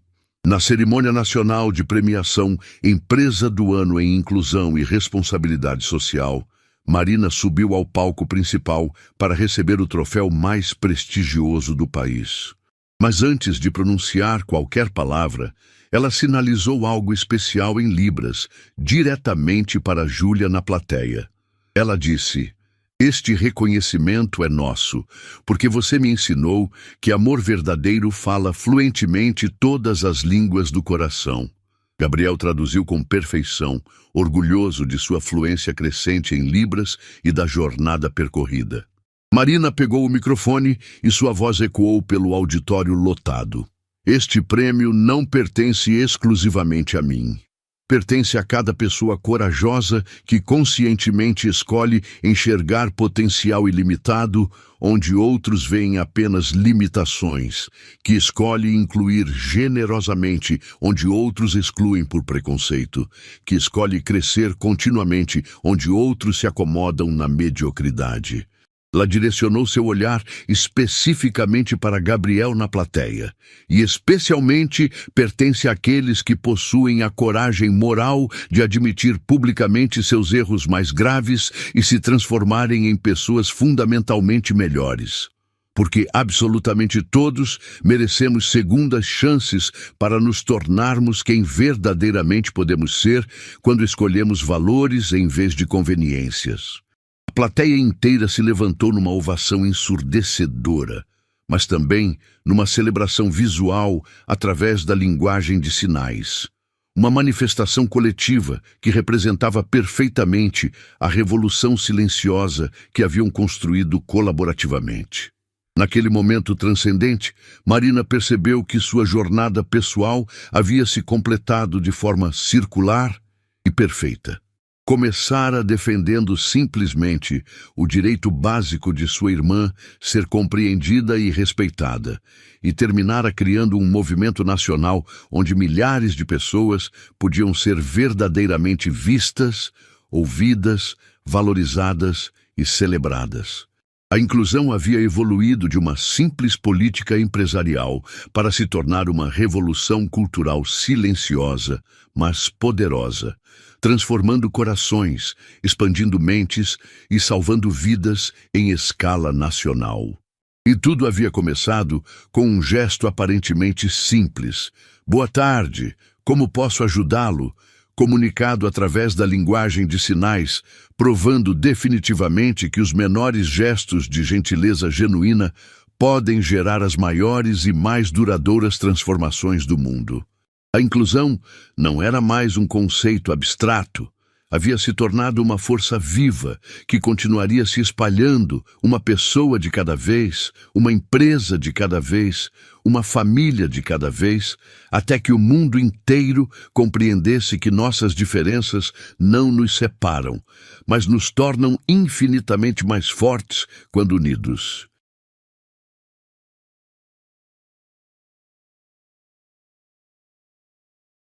Na cerimônia nacional de premiação Empresa do Ano em Inclusão e Responsabilidade Social, Marina subiu ao palco principal para receber o troféu mais prestigioso do país. Mas antes de pronunciar qualquer palavra, ela sinalizou algo especial em Libras, diretamente para Júlia na plateia. Ela disse: "Este reconhecimento é nosso, porque você me ensinou que amor verdadeiro fala fluentemente todas as línguas do coração." Gabriel traduziu com perfeição, orgulhoso de sua fluência crescente em Libras e da jornada percorrida. Marina pegou o microfone e sua voz ecoou pelo auditório lotado. "Este prêmio não pertence exclusivamente a mim. Pertence a cada pessoa corajosa que conscientemente escolhe enxergar potencial ilimitado onde outros veem apenas limitações, que escolhe incluir generosamente onde outros excluem por preconceito, que escolhe crescer continuamente onde outros se acomodam na mediocridade." Ela direcionou seu olhar especificamente para Gabriel na plateia, e especialmente pertence àqueles que possuem a coragem moral de admitir publicamente seus erros mais graves e se transformarem em pessoas fundamentalmente melhores. Porque absolutamente todos merecemos segundas chances para nos tornarmos quem verdadeiramente podemos ser quando escolhemos valores em vez de conveniências. A plateia inteira se levantou numa ovação ensurdecedora, mas também numa celebração visual através da linguagem de sinais. Uma manifestação coletiva que representava perfeitamente a revolução silenciosa que haviam construído colaborativamente. Naquele momento transcendente, Marina percebeu que sua jornada pessoal havia se completado de forma circular e perfeita. Começara defendendo simplesmente o direito básico de sua irmã ser compreendida e respeitada, e terminara criando um movimento nacional onde milhares de pessoas podiam ser verdadeiramente vistas, ouvidas, valorizadas e celebradas. A inclusão havia evoluído de uma simples política empresarial para se tornar uma revolução cultural silenciosa, mas poderosa, transformando corações, expandindo mentes e salvando vidas em escala nacional. E tudo havia começado com um gesto aparentemente simples. "Boa tarde, como posso ajudá-lo?", comunicado através da linguagem de sinais, provando definitivamente que os menores gestos de gentileza genuína podem gerar as maiores e mais duradouras transformações do mundo. A inclusão não era mais um conceito abstrato, havia se tornado uma força viva que continuaria se espalhando, uma pessoa de cada vez, uma empresa de cada vez, uma família de cada vez, até que o mundo inteiro compreendesse que nossas diferenças não nos separam, mas nos tornam infinitamente mais fortes quando unidos.